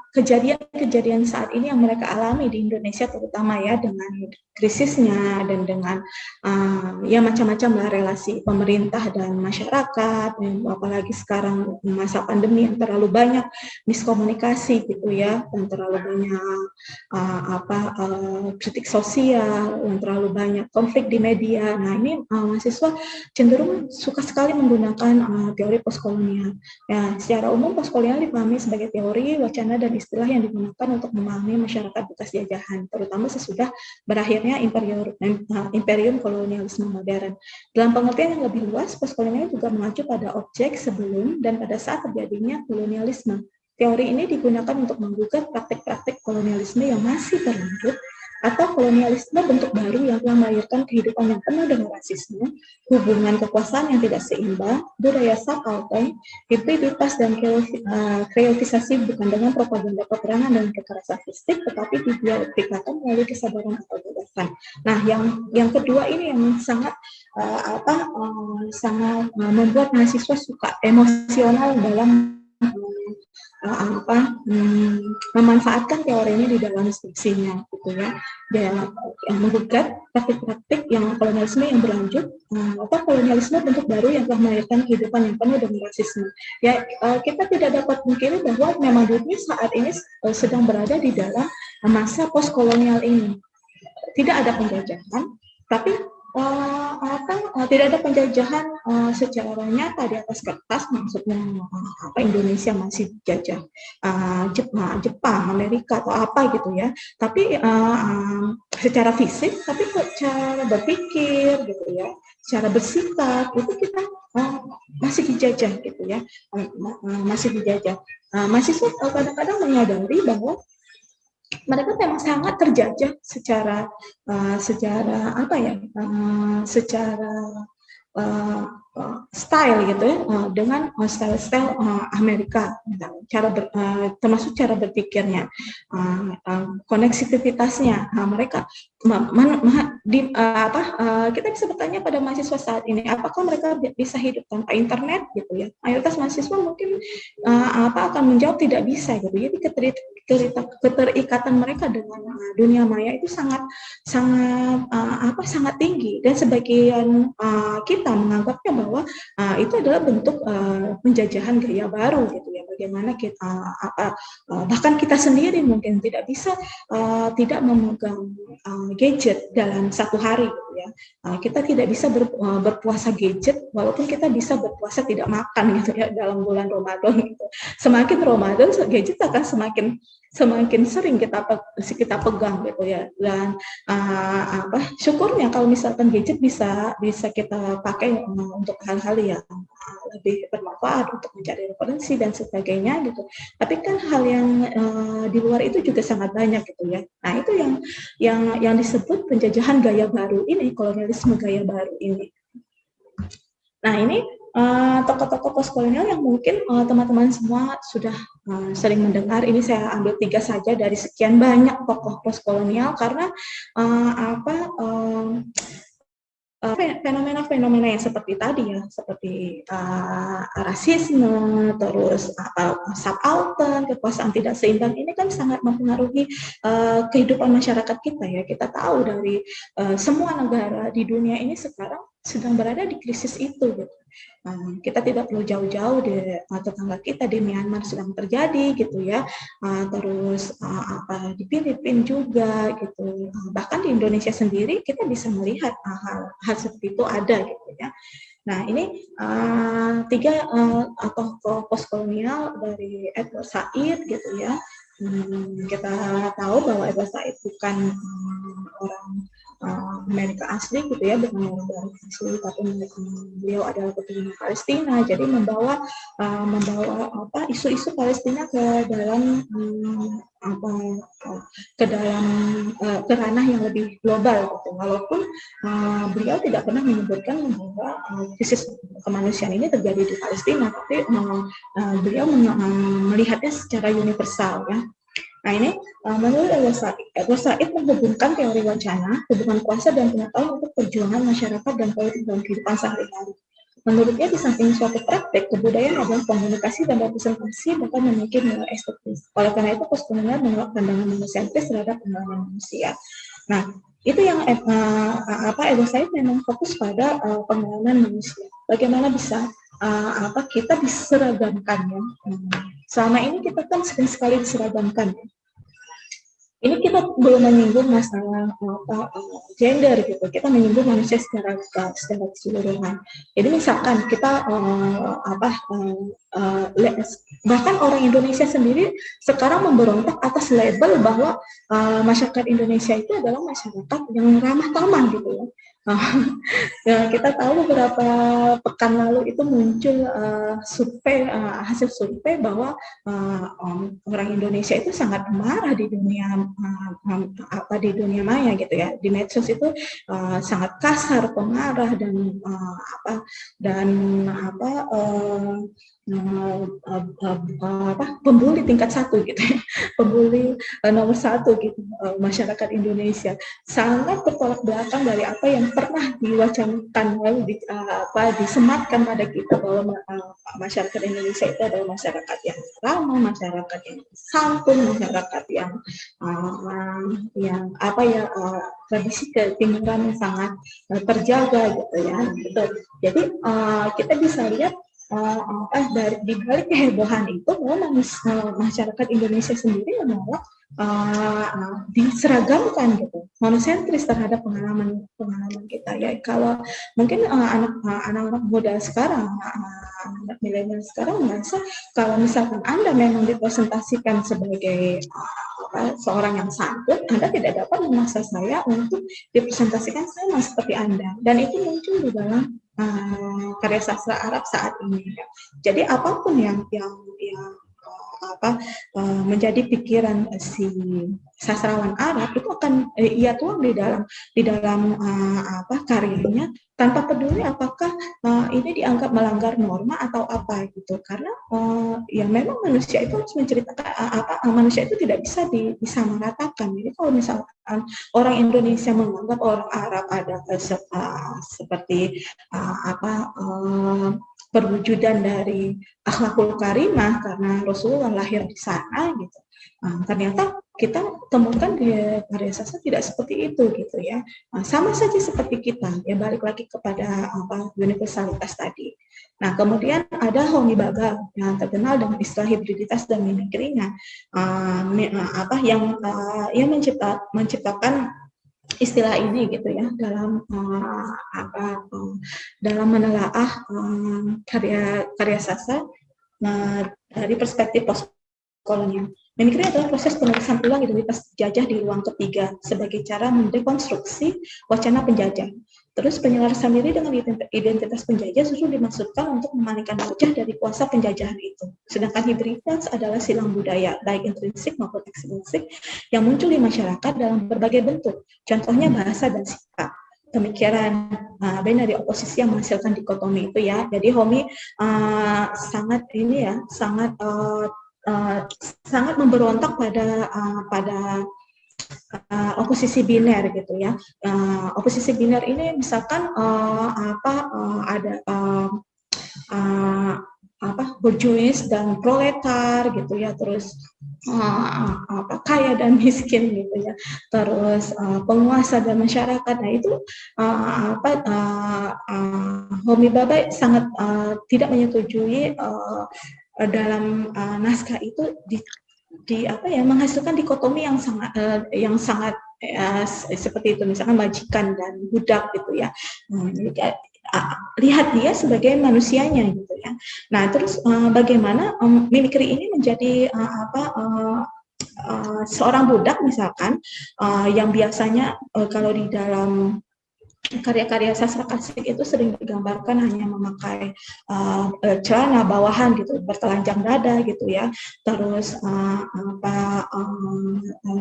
kejadian saat ini yang mereka alami di Indonesia terutama ya, dengan krisisnya dan dengan ya macam-macam lah relasi pemerintah dan masyarakat, apalagi sekarang masa pandemi yang terlalu banyak miskomunikasi gitu ya, dan terlalu banyak kritik sosial, dan terlalu banyak konflik di media. Nah, ini mahasiswa cenderung suka sekali menggunakan teori postkolonial. Ya, secara umum postkolonial dipahami sebagai teori, wacana, dan istilah yang digunakan untuk memahami masyarakat bekas jajahan, terutama sesudah berakhirnya imperium kolonialisme modern. Dalam pengertian yang lebih luas, postkolonial juga mengacu pada objek sebelum dan pada saat terjadinya kolonialisme. Teori ini digunakan untuk menggugat praktik-praktik kolonialisme yang masih berlanjut, atau kolonialisme bentuk baru yang telah melahirkan kehidupan yang penuh dengan rasisme, hubungan kekuasaan yang tidak seimbang, budaya subaltern, hibriditas dan kreotisasi, bukan dengan propaganda peperangan dan kekerasan fisik, tetapi didialektikakan melalui kesadaran atau gagasan. Nah, yang kedua ini yang sangat membuat mahasiswa suka emosional dalam memanfaatkan teori ini di dalam skripsinya gitu ya. Dia menggugat praktik-praktik yang kolonialisme yang berlanjut, atau kolonialisme bentuk baru yang telah melahirkan kehidupan yang penuh dengan rasisme. Ya, kita tidak dapat mungkiri bahwa memang dunia saat ini sedang berada di dalam masa postkolonial ini. Tidak ada penjajahan, tapi tidak ada penjajahan secara nyata di atas kertas, maksudnya Indonesia masih dijajah Jepang, Amerika atau apa gitu ya, tapi secara fisik, tapi cara berpikir gitu ya, cara bersikap itu kita masih dijajah gitu ya, masih dijajah. Mahasiswa kadang-kadang menyadari bahwa mereka memang sangat terjajah secara style gitu ya, dengan style Amerika, termasuk cara berpikirnya, koneksivitasnya. Mereka kita bisa bertanya pada mahasiswa saat ini, apakah mereka bisa hidup tanpa internet gitu ya? Mayoritas mahasiswa mungkin akan menjawab tidak bisa gitu. Jadi keterikatan mereka dengan dunia maya itu sangat tinggi, dan sebagian kita menganggapnya bahwa itu adalah bentuk penjajahan gaya baru gitu ya bagaimana kita bahkan kita sendiri mungkin tidak bisa tidak memegang gadget dalam satu hari gitu ya. Kita tidak bisa berpuasa gadget walaupun kita bisa berpuasa tidak makan gitu ya dalam bulan Ramadan gitu. Semakin Ramadan gadget akan semakin sering kita pegang gitu ya. Dan syukurnya kalau misalkan gadget bisa kita pakai untuk hal-hal yang lebih bermanfaat untuk mencari referensi dan sebagainya gitu. Tapi kan hal yang di luar itu juga sangat banyak gitu ya. Nah itu yang disebut penjajahan gaya baru ini, kolonialisme gaya baru ini. Nah ini tokoh-tokoh postkolonial yang mungkin teman-teman semua sudah sering mendengar. Ini saya ambil 3 saja dari sekian banyak tokoh postkolonial karena fenomena-fenomena yang seperti tadi ya, seperti rasisme, terus subaltern, kekuasaan tidak seimbang, ini kan sangat mempengaruhi kehidupan masyarakat kita ya. Kita tahu dari semua negara di dunia ini sekarang sedang berada di krisis itu gitu. Kita tidak perlu jauh-jauh di tetangga kita di Myanmar sedang terjadi gitu ya, terus di Filipina juga gitu, bahkan di Indonesia sendiri kita bisa melihat hal seperti itu ada gitu ya. Nah ini 3 tokoh postkolonial dari Edward Said gitu ya. Kita tahu bahwa Edward Said bukan orang Amerika asli gitu ya, bukan orang Amerika asli, tapi beliau adalah keturunan Palestina, jadi membawa isu-isu Palestina ke dalam ke ranah yang lebih global gitu. Walaupun beliau tidak pernah menyebutkan bahwa krisis kemanusiaan ini terjadi di Palestina, tapi beliau melihatnya secara universal ya. Nah ini menurut Edward Said menghubungkan teori wacana, hubungan kuasa dan pengetahuan untuk perjuangan masyarakat dan politik dalam kehidupan sehari-hari. Menurutnya di samping suatu praktek, kebudayaan adalah komunikasi dan representasi bahkan memiliki nilai estetis. Oleh karena itu, postkolonial menolak pandangan monosentris terhadap pengalaman manusia. Nah, itu yang Edward Said memang fokus pada pengalaman manusia. Bagaimana bisa kita diseragamkan ya. Selama ini kita kan sering sekali diseragamkan. Ini kita belum menyinggung masalah gender gitu. Kita menyinggung manusia secara keseluruhan. Jadi misalkan kita bahkan orang Indonesia sendiri sekarang memberontak atas label bahwa masyarakat Indonesia itu adalah masyarakat yang ramah tamah gitu ya. Ya, kita tahu beberapa pekan lalu itu muncul hasil survei bahwa orang Indonesia itu sangat marah di dunia maya gitu ya, di medsos itu sangat kasar, pemarah dan pembuli tingkat 1 gitu ya, pembuli nomor 1 gitu, masyarakat Indonesia sangat bertolak belakang dari apa yang pernah diwacanakan lalu disematkan pada kita bahwa masyarakat Indonesia itu adalah masyarakat yang ramah, masyarakat yang santun, masyarakat yang tradisi ketimuran sangat terjaga gitu ya. Gitu. Jadi kita bisa lihat di balik kehebohan itu bahwa masyarakat Indonesia sendiri menolak diseragamkan gitu, monosentris terhadap pengalaman kita ya. Kalau mungkin anak-anak muda sekarang, anak milenial sekarang merasa kalau misalkan Anda memang dipresentasikan sebagai seorang yang santun, Anda tidak dapat memaksa saya untuk dipresentasikan sama seperti Anda, dan itu muncul di dalam karya sastra Arab saat ini. Jadi apapun yang menjadi pikiran si sastrawan Arab itu akan ia tuang di dalam karyanya tanpa peduli apakah ini dianggap melanggar norma atau apa gitu. Karena ya memang manusia itu harus menceritakan manusia itu tidak bisa disamaratakan. Jadi kalau misalkan orang Indonesia menganggap orang Arab ada seperti perwujudan dari akhlakul karimah karena Rasulullah lahir di sana gitu. Ternyata kita temukan di karya sastra tidak seperti itu gitu ya. Sama saja seperti kita ya, balik lagi kepada universalitas tadi. Nah, kemudian ada Homi Bhabha yang terkenal dengan istilah hibriditas dan mimikrinya, yang menciptakan istilah ini gitu ya dalam menelaah karya sastra dari perspektif postkolonial. Mimikri adalah proses penulisan ulang identitas penjajah di ruang ketiga sebagai cara mendekonstruksi wacana penjajah. Terus penyelarasan diri dengan identitas penjajah justru dimaksudkan untuk memalingkan wajah dari kuasa penjajahan itu. Sedangkan hibriditas adalah silang budaya, baik intrinsik maupun ekstrinsik, yang muncul di masyarakat dalam berbagai bentuk. Contohnya bahasa dan sikap. Pemikiran dari oposisi yang menghasilkan dikotomi itu ya. Jadi Homi sangat memberontak pada oposisi biner gitu ya. Oposisi biner ini misalkan berjuis dan proletar gitu ya, terus kaya dan miskin gitu ya, terus penguasa dan masyarakat. Nah itu Homi Bhabha sangat tidak menyetujui dalam naskah itu menghasilkan dikotomi yang sangat seperti itu, misalkan majikan dan budak gitu ya. Lihat dia sebagai manusianya gitu ya. Nah terus bagaimana mimikri ini menjadi seorang budak misalkan yang biasanya kalau di dalam karya-karya sastra klasik itu sering digambarkan hanya memakai celana bawahan gitu, bertelanjang dada gitu ya, terus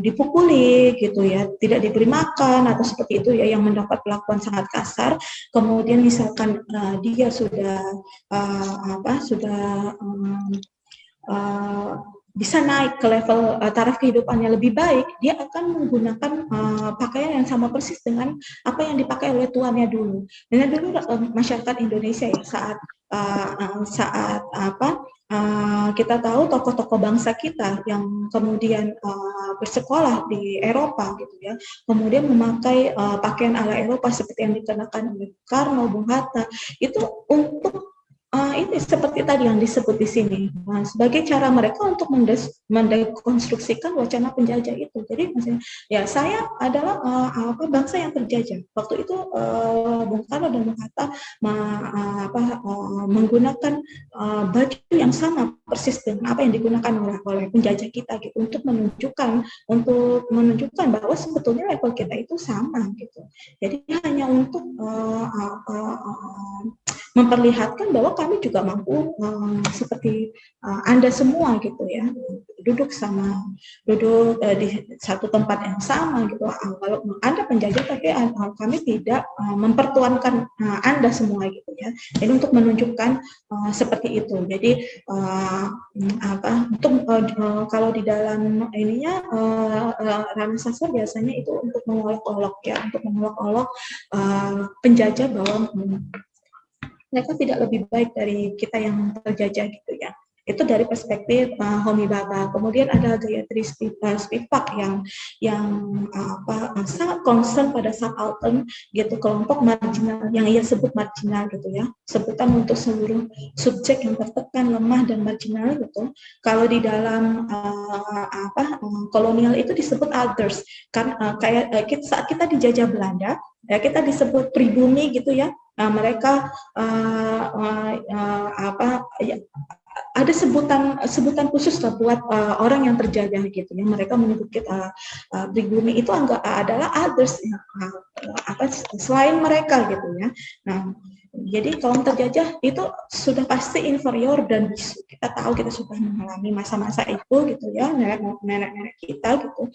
dipukuli gitu ya, tidak diberi makan atau seperti itu ya, yang mendapat perlakuan sangat kasar. Kemudian misalkan dia sudah bisa naik ke level taraf kehidupannya lebih baik, dia akan menggunakan pakaian yang sama persis dengan apa yang dipakai oleh tuannya dulu. Dan dulu masyarakat Indonesia ya kita tahu tokoh-tokoh bangsa kita yang kemudian bersekolah di Eropa gitu ya, kemudian memakai pakaian ala Eropa seperti yang dikenakan oleh Karno, Bung Hatta, itu untuk ini seperti tadi yang disebut di sini, sebagai cara mereka untuk mendekonstruksikan wacana penjajah itu. Jadi misalnya, ya saya adalah bangsa yang terjajah. Waktu itu Bung Karno dan Bung Hatta menggunakan baju yang sama persis dengan apa yang digunakan oleh penjajah kita gitu, untuk menunjukkan bahwa sebetulnya level kita itu sama gitu. Jadi hanya untuk memperlihatkan bahwa kami juga mampu seperti Anda semua gitu ya, duduk di satu tempat yang sama gitu. Kalau Anda penjajah tapi kami tidak mempertuankan Anda semua gitu ya. Jadi untuk menunjukkan seperti itu. Jadi kalau di dalam ininya ranah sastra biasanya itu untuk mengolok-olok ya, untuk mengolok-olok penjajah bahwa mereka tidak lebih baik dari kita yang terjajah gitu ya. Itu dari perspektif Homi Bhabha. Kemudian ada Gayatri Spivak yang sangat concern pada subaltern gitu, kelompok marginal yang ia sebut marginal gitu ya, sebutan untuk seluruh subjek yang tertekan, lemah dan marginal gitu. Kalau di dalam kolonial itu disebut others, kan saat kita dijajah Belanda ya, kita disebut pribumi gitu ya. Mereka ada sebutan khusus lah buat orang yang terjajah gitu ya. Mereka menyebut kita pribumi itu adalah others selain mereka gitu ya. Nah, jadi kaum terjajah itu sudah pasti inferior dan bisu. Kita tahu, kita sudah mengalami masa-masa itu gitu ya, nenek-nenek kita gitu.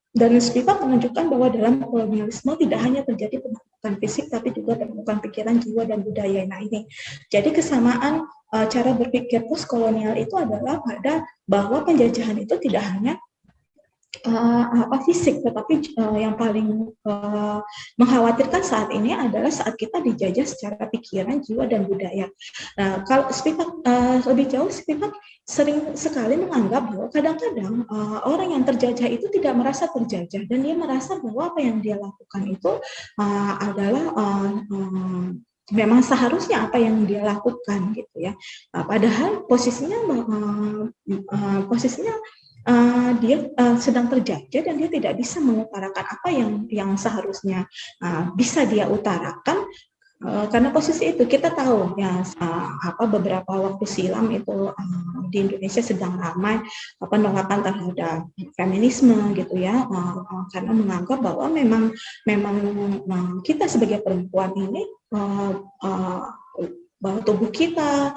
Dan Spivak menunjukkan bahwa dalam kolonialisme tidak hanya terjadi penaklukan fisik, tapi juga penaklukan pikiran, jiwa, dan budaya. Nah ini, jadi kesamaan cara berpikir postkolonial itu adalah pada bahwa penjajahan itu tidak hanya fisik, tetapi yang paling mengkhawatirkan saat ini adalah saat kita dijajah secara pikiran, jiwa, dan budaya. Nah, kalau Spivak lebih jauh, Spivak sering sekali menganggap bahwa kadang-kadang orang yang terjajah itu tidak merasa terjajah, dan dia merasa bahwa apa yang dia lakukan itu adalah memang seharusnya apa yang dia lakukan gitu ya. Padahal posisinya dia sedang terjajah dan dia tidak bisa mengutarakan apa yang seharusnya bisa dia utarakan. Karena posisi itu kita tahu ya, beberapa waktu silam itu di Indonesia sedang ramai penolakan terhadap feminisme gitu ya, karena menganggap bahwa memang kita sebagai perempuan ini bahwa tubuh kita,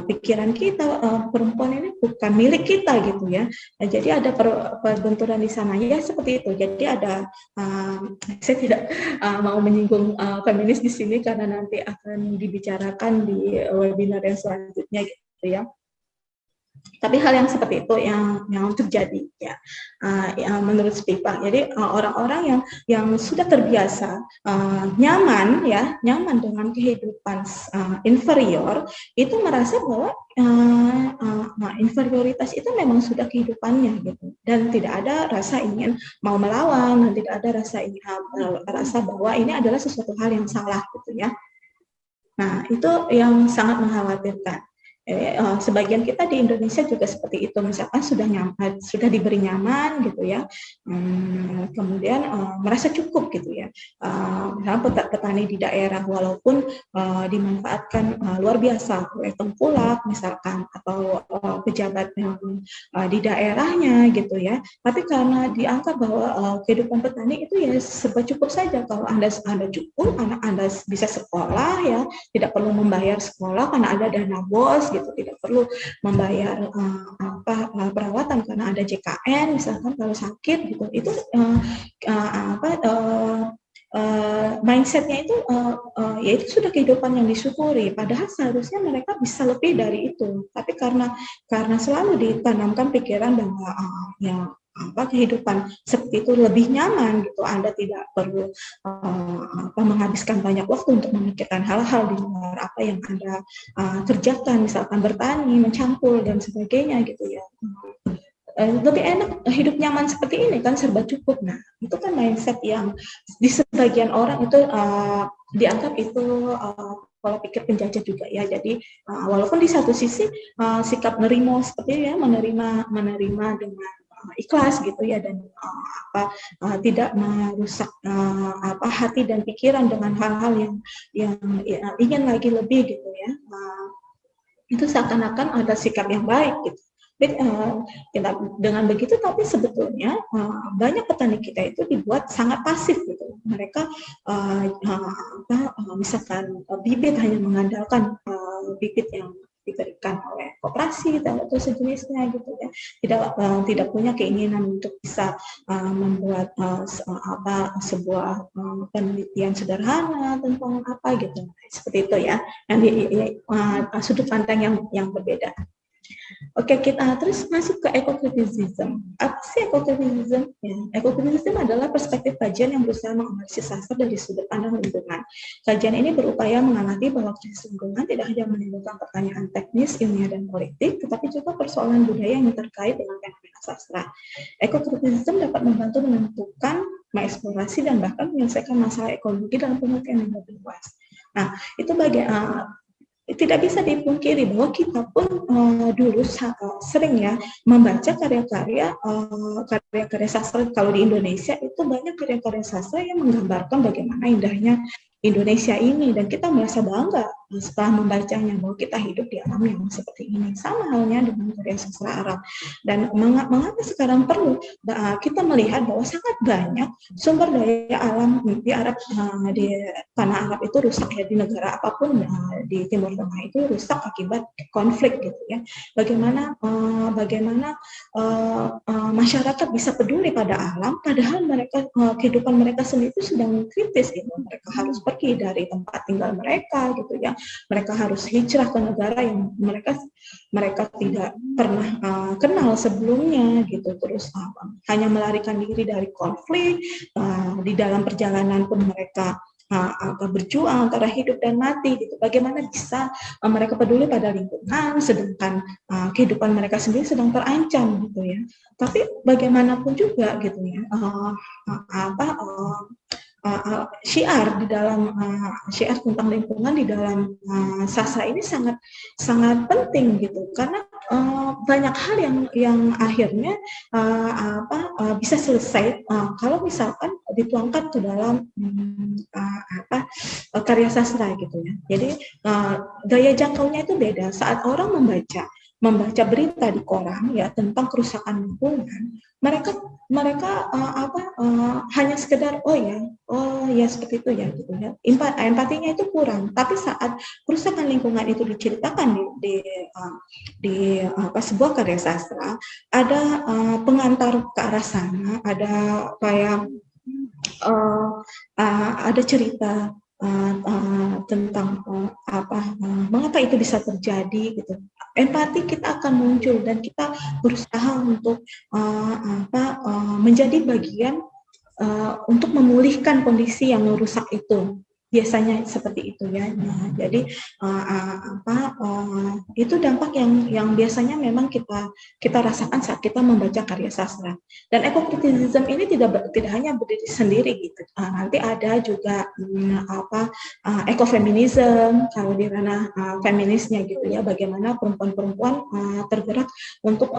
pikiran kita, perempuan ini bukan milik kita gitu ya. Nah, jadi ada perbenturan di sana ya seperti itu. Jadi ada, saya tidak mau menyinggung feminis di sini karena nanti akan dibicarakan di webinar yang selanjutnya gitu ya. Tapi hal yang seperti itu yang terjadi ya, menurut Spiva. Jadi orang-orang yang sudah terbiasa nyaman dengan kehidupan inferior itu merasa bahwa inferioritas itu memang sudah kehidupannya gitu, dan tidak ada rasa ingin mau melawan, dan tidak ada rasa bahwa ini adalah sesuatu hal yang salah gitu ya. Nah, itu yang sangat mengkhawatirkan. Sebagian kita di Indonesia juga seperti itu, misalkan sudah diberi nyaman gitu ya, kemudian merasa cukup gitu ya. Misalnya petani di daerah walaupun dimanfaatkan luar biasa oleh tengkulak misalkan, atau pejabat yang di daerahnya gitu ya, tapi karena dianggap bahwa kehidupan petani itu ya serba cukup saja. Kalau Anda cukup, anak Anda bisa sekolah ya, tidak perlu membayar sekolah karena ada dana BOS gitu, tidak perlu membayar perawatan karena ada JKN misalkan kalau sakit gitu. Itu mindsetnya itu ya itu sudah kehidupan yang disyukuri, padahal seharusnya mereka bisa lebih dari itu, tapi karena selalu ditanamkan pikiran bahwa kehidupan seperti itu lebih nyaman gitu, Anda tidak perlu menghabiskan banyak waktu untuk memikirkan hal-hal di luar apa yang Anda kerjakan, misalkan bertani, mencangkul dan sebagainya gitu ya. Lebih enak hidup nyaman seperti ini kan, serba cukup. Nah, itu kan mindset yang di sebagian orang itu dianggap itu pola pikir penjajah juga ya. Jadi walaupun di satu sisi sikap nerimo seperti ya, menerima dengan ikhlas gitu ya, dan tidak merusak hati dan pikiran dengan hal-hal yang ingin lagi lebih gitu ya. Itu seakan-akan ada sikap yang baik gitu. Dengan begitu, tapi sebetulnya banyak petani kita itu dibuat sangat pasif gitu. Mereka misalkan bibit hanya mengandalkan bibit yang diberikan oleh koperasi atau sejenisnya gitu ya, tidak punya keinginan untuk bisa membuat sebuah penelitian sederhana tentang apa gitu, seperti itu ya, yang sudut pandang yang berbeda. Oke, kita terus masuk ke ekokritisisme. Apa sih ekokritisisme? Ya, ekokritisisme adalah perspektif kajian yang berusaha menganalisis sastra dari sudut pandang lingkungan. Kajian ini berupaya mengamati bahwa krisis lingkungan tidak hanya menimbulkan pertanyaan teknis, ilmiah, dan politik, tetapi juga persoalan budaya yang terkait dengan fenomena sastra. Ekokritisisme dapat membantu menentukan, mengeksplorasi, dan bahkan menyelesaikan masalah ekologi dalam pengertian yang lebih luas. Nah, itu tidak bisa dipungkiri bahwa kita pun dulu sering ya membaca karya-karya sastra. Kalau di Indonesia itu banyak karya-karya sastra yang menggambarkan bagaimana indahnya Indonesia ini, dan kita merasa bangga setelah membacanya bahwa kita hidup di alam yang seperti ini. Sama halnya dengan karya sastra Arab. Dan mengapa sekarang perlu kita melihat bahwa sangat banyak sumber daya alam di Arab, di tanah Arab itu rusak ya, di negara apapun di Timur Tengah itu rusak akibat konflik gitu ya. Bagaimana masyarakat bisa peduli pada alam, padahal mereka kehidupan mereka sendiri itu sedang kritis gitu. Mereka harus pergi dari tempat tinggal mereka gitu ya. Mereka harus hijrah ke negara yang mereka tidak pernah kenal sebelumnya gitu. Terus hanya melarikan diri dari konflik, di dalam perjalanan pun mereka berjuang antara hidup dan mati gitu. Bagaimana bisa mereka peduli pada lingkungan sedangkan kehidupan mereka sendiri sedang terancam gitu ya. Tapi bagaimanapun juga gitu ya, syiar di dalam syiar tentang lingkungan di dalam sastra ini sangat sangat penting gitu, karena banyak hal yang akhirnya bisa selesai kalau misalkan dituangkan ke dalam karya sastra gitu ya. Jadi daya jangkaunya itu beda saat orang membaca berita di koran ya tentang kerusakan lingkungan, mereka hanya sekedar oh ya seperti itu ya gitu ya, empatinya itu kurang. Tapi saat kerusakan lingkungan itu diceritakan di sebuah karya sastra, ada pengantar ke arah sana, ada kayak ada cerita tentang mengapa itu bisa terjadi gitu. Empati kita akan muncul dan kita berusaha untuk menjadi bagian untuk memulihkan kondisi yang rusak itu. Biasanya seperti itu ya. Nah, jadi itu dampak yang biasanya memang kita rasakan saat kita membaca karya sastra. Dan ekokritisisme ini tidak hanya berdiri sendiri gitu. Nanti ada juga ekofeminisme kalau di ranah feminisnya gitu ya. Bagaimana perempuan-perempuan tergerak untuk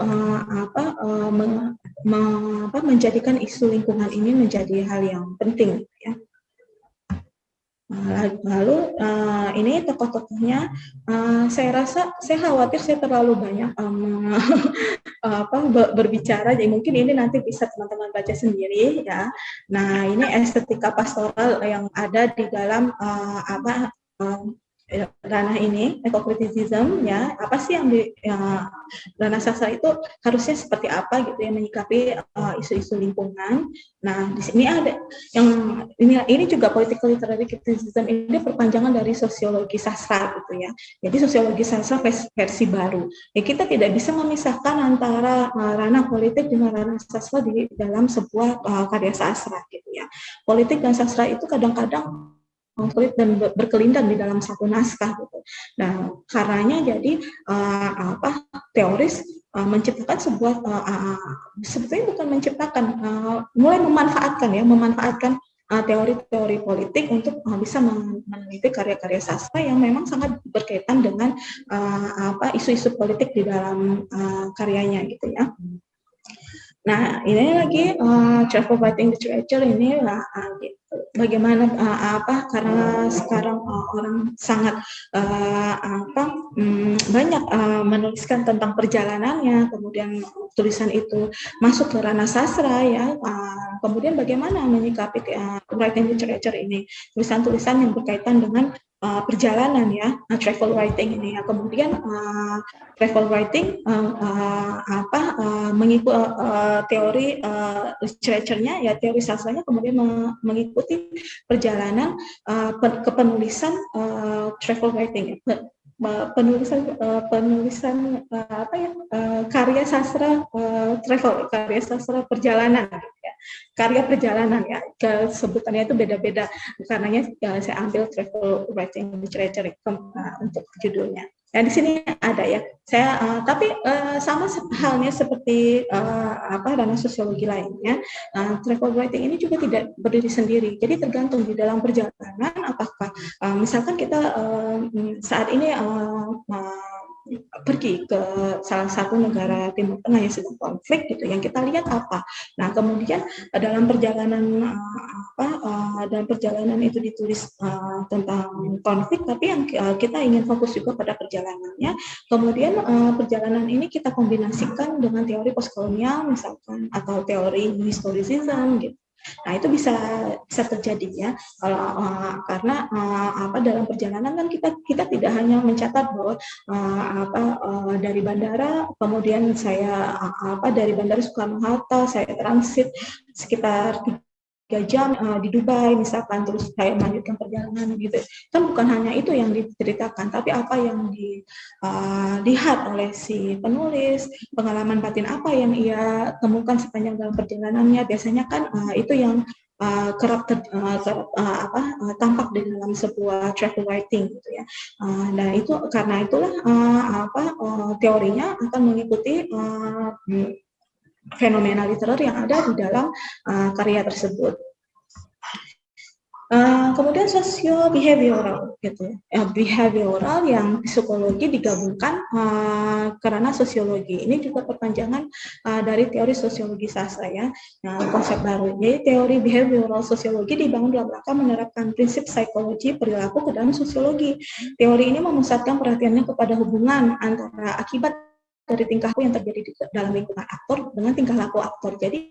menjadikan isu lingkungan ini menjadi hal yang penting ya. Lalu ini tokoh-tokohnya, saya rasa saya khawatir saya terlalu banyak berbicara, jadi mungkin ini nanti bisa teman-teman baca sendiri ya. Nah ini estetika pastoral yang ada di dalam ranah ini, ekokritisisme ya, apa sih yang di ranah sastra itu harusnya seperti apa gitu ya, menyikapi isu-isu lingkungan. Nah di sini ada yang ini juga political literary criticism, ini perpanjangan dari sosiologi sastra gitu ya. Jadi sosiologi sastra versi baru. Ya, kita tidak bisa memisahkan antara ranah politik dengan ranah sastra di dalam sebuah karya sastra gitu ya. Politik dan sastra itu kadang-kadang konflik dan berkelindan di dalam satu naskah gitu. Nah, karenanya jadi teoris menciptakan sebuah sebetulnya bukan menciptakan, mulai memanfaatkan teori-teori politik untuk bisa meneliti karya-karya sastra yang memang sangat berkaitan dengan isu-isu politik di dalam karyanya gitu ya. Nah, ini lagi travel writing literature ini gitu. Bagaimana karena sekarang orang sangat banyak menuliskan tentang perjalanannya, kemudian tulisan itu masuk ke ranah sastra ya. Kemudian bagaimana menyikapi writing literature ini, tulisan-tulisan yang berkaitan dengan perjalanan ya, travel writing ini ya. Kemudian travel writing mengikuti teori literaturnya ya, teori sastranya, kemudian mengikuti perjalanan kepenulisan travel writing ya. Penulisan karya sastra travel, karya sastra perjalanan ya. Karya perjalanan ya, sebutannya itu beda-beda, karenanya saya ambil travel writing literature untuk judulnya. Nah di sini ada ya, saya tapi sama halnya seperti ranah sosiologi lainnya, travel writing ini juga tidak berdiri sendiri. Jadi tergantung di dalam perjalanan, apakah misalkan kita saat ini pergi ke salah satu negara Timur Tengah yang sedang konflik gitu, yang kita lihat apa. Nah kemudian dalam perjalanan itu ditulis tentang konflik, tapi yang kita ingin fokus juga pada perjalanannya. Kemudian perjalanan ini kita kombinasikan dengan teori postkolonial misalkan, atau teori historicism gitu. Nah itu bisa terjadi ya, karena dalam perjalanan kan kita tidak hanya mencatat bahwa dari bandara, kemudian saya dari bandara Soekarno-Hatta saya transit sekitar 3 jam di Dubai misalkan, terus saya melanjutkan perjalanan gitu. Kan bukan hanya itu yang diceritakan, tapi apa yang dilihat oleh si penulis, pengalaman batin apa yang ia temukan sepanjang dalam perjalanannya. Biasanya kan itu yang kerap tampak di dalam sebuah travel writing gitu ya. Nah itu karena itulah teorinya akan mengikuti fenomena literer yang ada di dalam karya tersebut. Kemudian sosio behavioral gitu ya, behavioral yang psikologi digabungkan karena sosiologi ini juga perpanjangan dari teori sosiologi sastra ya. Nah, konsep baru. Jadi teori behavioral sosiologi dibangun dalam rangka menerapkan prinsip psikologi perilaku ke dalam sosiologi. Teori ini memusatkan perhatiannya kepada hubungan antara akibat dari tingkah laku yang terjadi di dalam lingkungan aktor dengan tingkah laku aktor. Jadi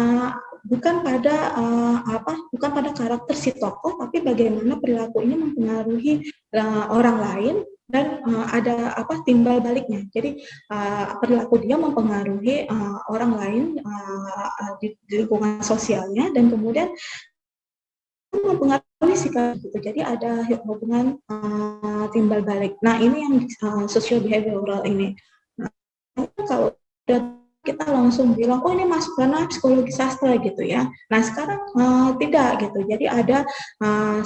uh, bukan pada karakter si tokoh, tapi bagaimana perilaku ini mempengaruhi orang lain dan ada timbal baliknya. Jadi perilaku dia mempengaruhi orang lain di lingkungan sosialnya dan kemudian mempengaruhi sikap gitu. Jadi ada hubungan timbal balik. Nah ini yang social behavioral ini. Nah, kalau kita langsung bilang, oh ini masuk karena psikologi sastra gitu ya. Nah sekarang tidak gitu. Jadi ada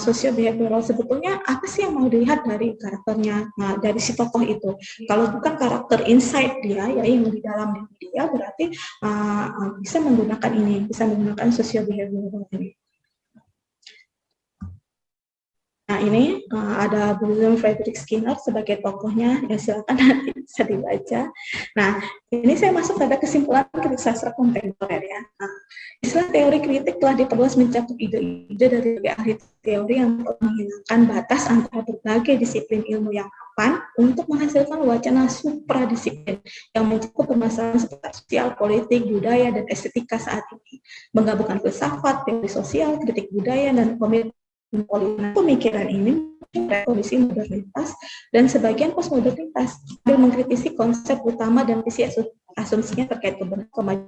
social behavioral, sebetulnya apa sih yang mau dilihat dari karakternya, dari si tokoh itu. Kalau bukan karakter inside dia, ya yang di dalam diri dia, berarti bisa menggunakan ini, bisa menggunakan social behavioral ini. Nah ini ada William Frederick Skinner sebagai tokohnya, ya silakan nanti bisa dibaca. Nah ini saya masuk pada kesimpulan kritik sastra kontemporer ya. Nah, istilah teori kritik telah diperluas mencakup ide-ide dari ahli teori yang menghilangkan batas antara berbagai disiplin ilmu yang mapan untuk menghasilkan wacana supradisiplin yang mencakup permasalahan seputar sosial, politik, budaya, dan estetika saat ini. Menggabungkan filsafat, teori sosial, kritik budaya, dan pemikiran ini kondisi modernitas dan sebagian postmodernitas dan mengkritisi konsep utama dan visi asumsinya terkait kebenaran,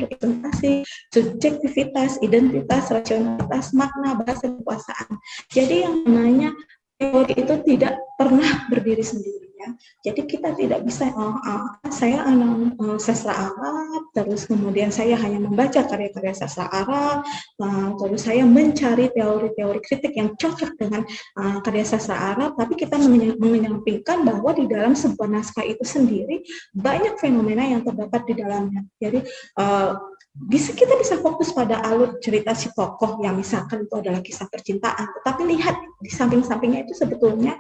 representasi, subjektivitas, identitas, rasionalitas, makna, bahasa, kekuasaan. Jadi yang namanya teori itu tidak pernah berdiri sendiri ya. Jadi kita tidak bisa saya anak sastra Arab, terus kemudian saya hanya membaca karya-karya sastra Arab, terus saya mencari teori-teori kritik yang cocok dengan karya sastra Arab, tapi kita menyampingkan bahwa di dalam sebuah naskah itu sendiri banyak fenomena yang terdapat di dalamnya. Jadi kita bisa fokus pada alur cerita si tokoh yang misalkan itu adalah kisah percintaan, tetapi lihat di samping-sampingnya itu sebetulnya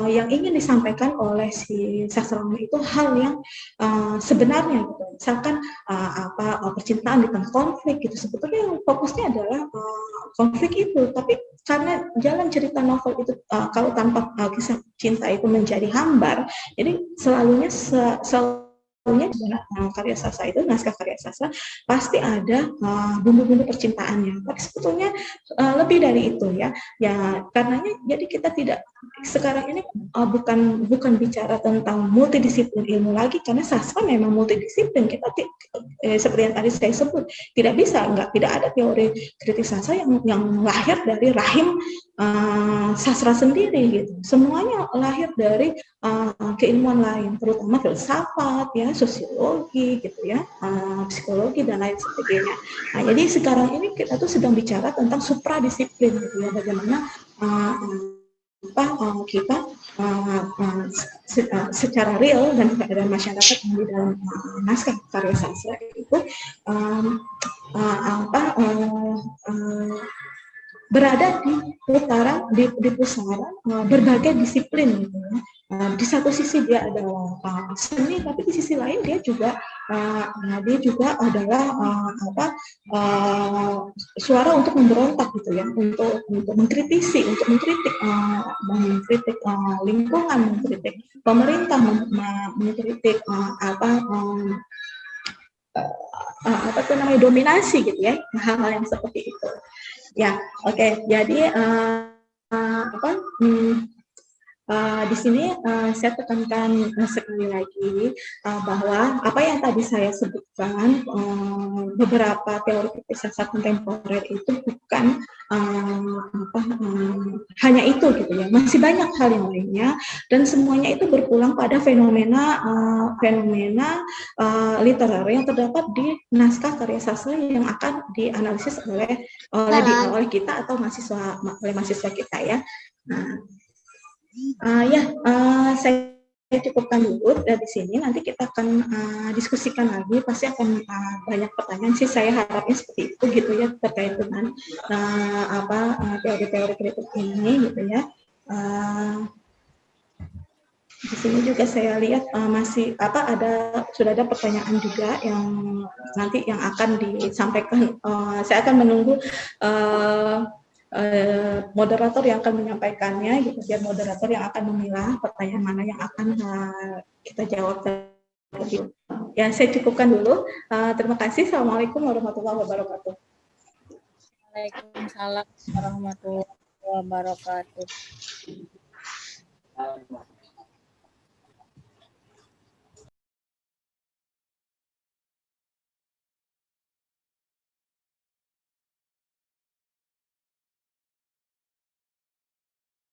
yang ingin disampaikan oleh si sastrawan itu hal yang sebenarnya gitu. Misalkan percintaan di tengah konflik gitu, sebetulnya yang fokusnya adalah konflik itu, tapi karena jalan cerita novel itu kalau tanpa kisah cinta itu menjadi hambar, jadi selalunya karya sastra itu, naskah karya sastra pasti ada bumbu-bumbu percintaannya. Tapi sebetulnya lebih dari itu ya. Ya karenanya jadi kita tidak sekarang ini bukan bicara tentang multidisiplin ilmu lagi, karena sastra memang multidisiplin. Kita seperti yang tadi saya sebut, tidak ada teori kritik sastra yang lahir dari rahim sastra sendiri gitu. Semuanya lahir dari keilmuan lain, terutama filsafat ya, sosiologi gitu ya, psikologi dan lain sebagainya. Nah, jadi sekarang ini kita tuh sedang bicara tentang supradisiplin gitu ya, bagaimana kita secara real dan kepada masyarakat yang di dalam naskah karya sastra itu berada di pusaran berbagai disiplin gitu ya. Di satu sisi dia adalah seni, tapi di sisi lain dia juga adalah suara untuk memberontak gitu ya, untuk mengkritik lingkungan, mengkritik pemerintah, mengkritik dominasi gitu ya, hal-hal yang seperti itu. Ya, oke. Jadi di sini saya tekankan sekali lagi bahwa apa yang tadi saya sebutkan, beberapa teori kritik sastra kontemporer itu bukan hanya itu gitu ya, masih banyak hal yang lainnya, dan semuanya itu berpulang pada fenomena literer yang terdapat di naskah karya sastra yang akan dianalisis oleh kita atau mahasiswa kita ya. Nah, saya cukupkan dulu dari sini. Nanti kita akan diskusikan lagi. Pasti akan banyak pertanyaan sih. Saya harapnya seperti itu gitu ya terkait dengan teori-teori kritik ini gitu ya. Di sini juga saya lihat masih sudah ada pertanyaan juga yang nanti yang akan disampaikan. Saya akan menunggu moderator yang akan menyampaikannya, gitu. Biar moderator yang akan memilah pertanyaan mana yang akan kita jawab. Ya, saya cukupkan dulu. Terima kasih. Assalamualaikum warahmatullahi wabarakatuh. Waalaikumsalam warahmatullahi wabarakatuh.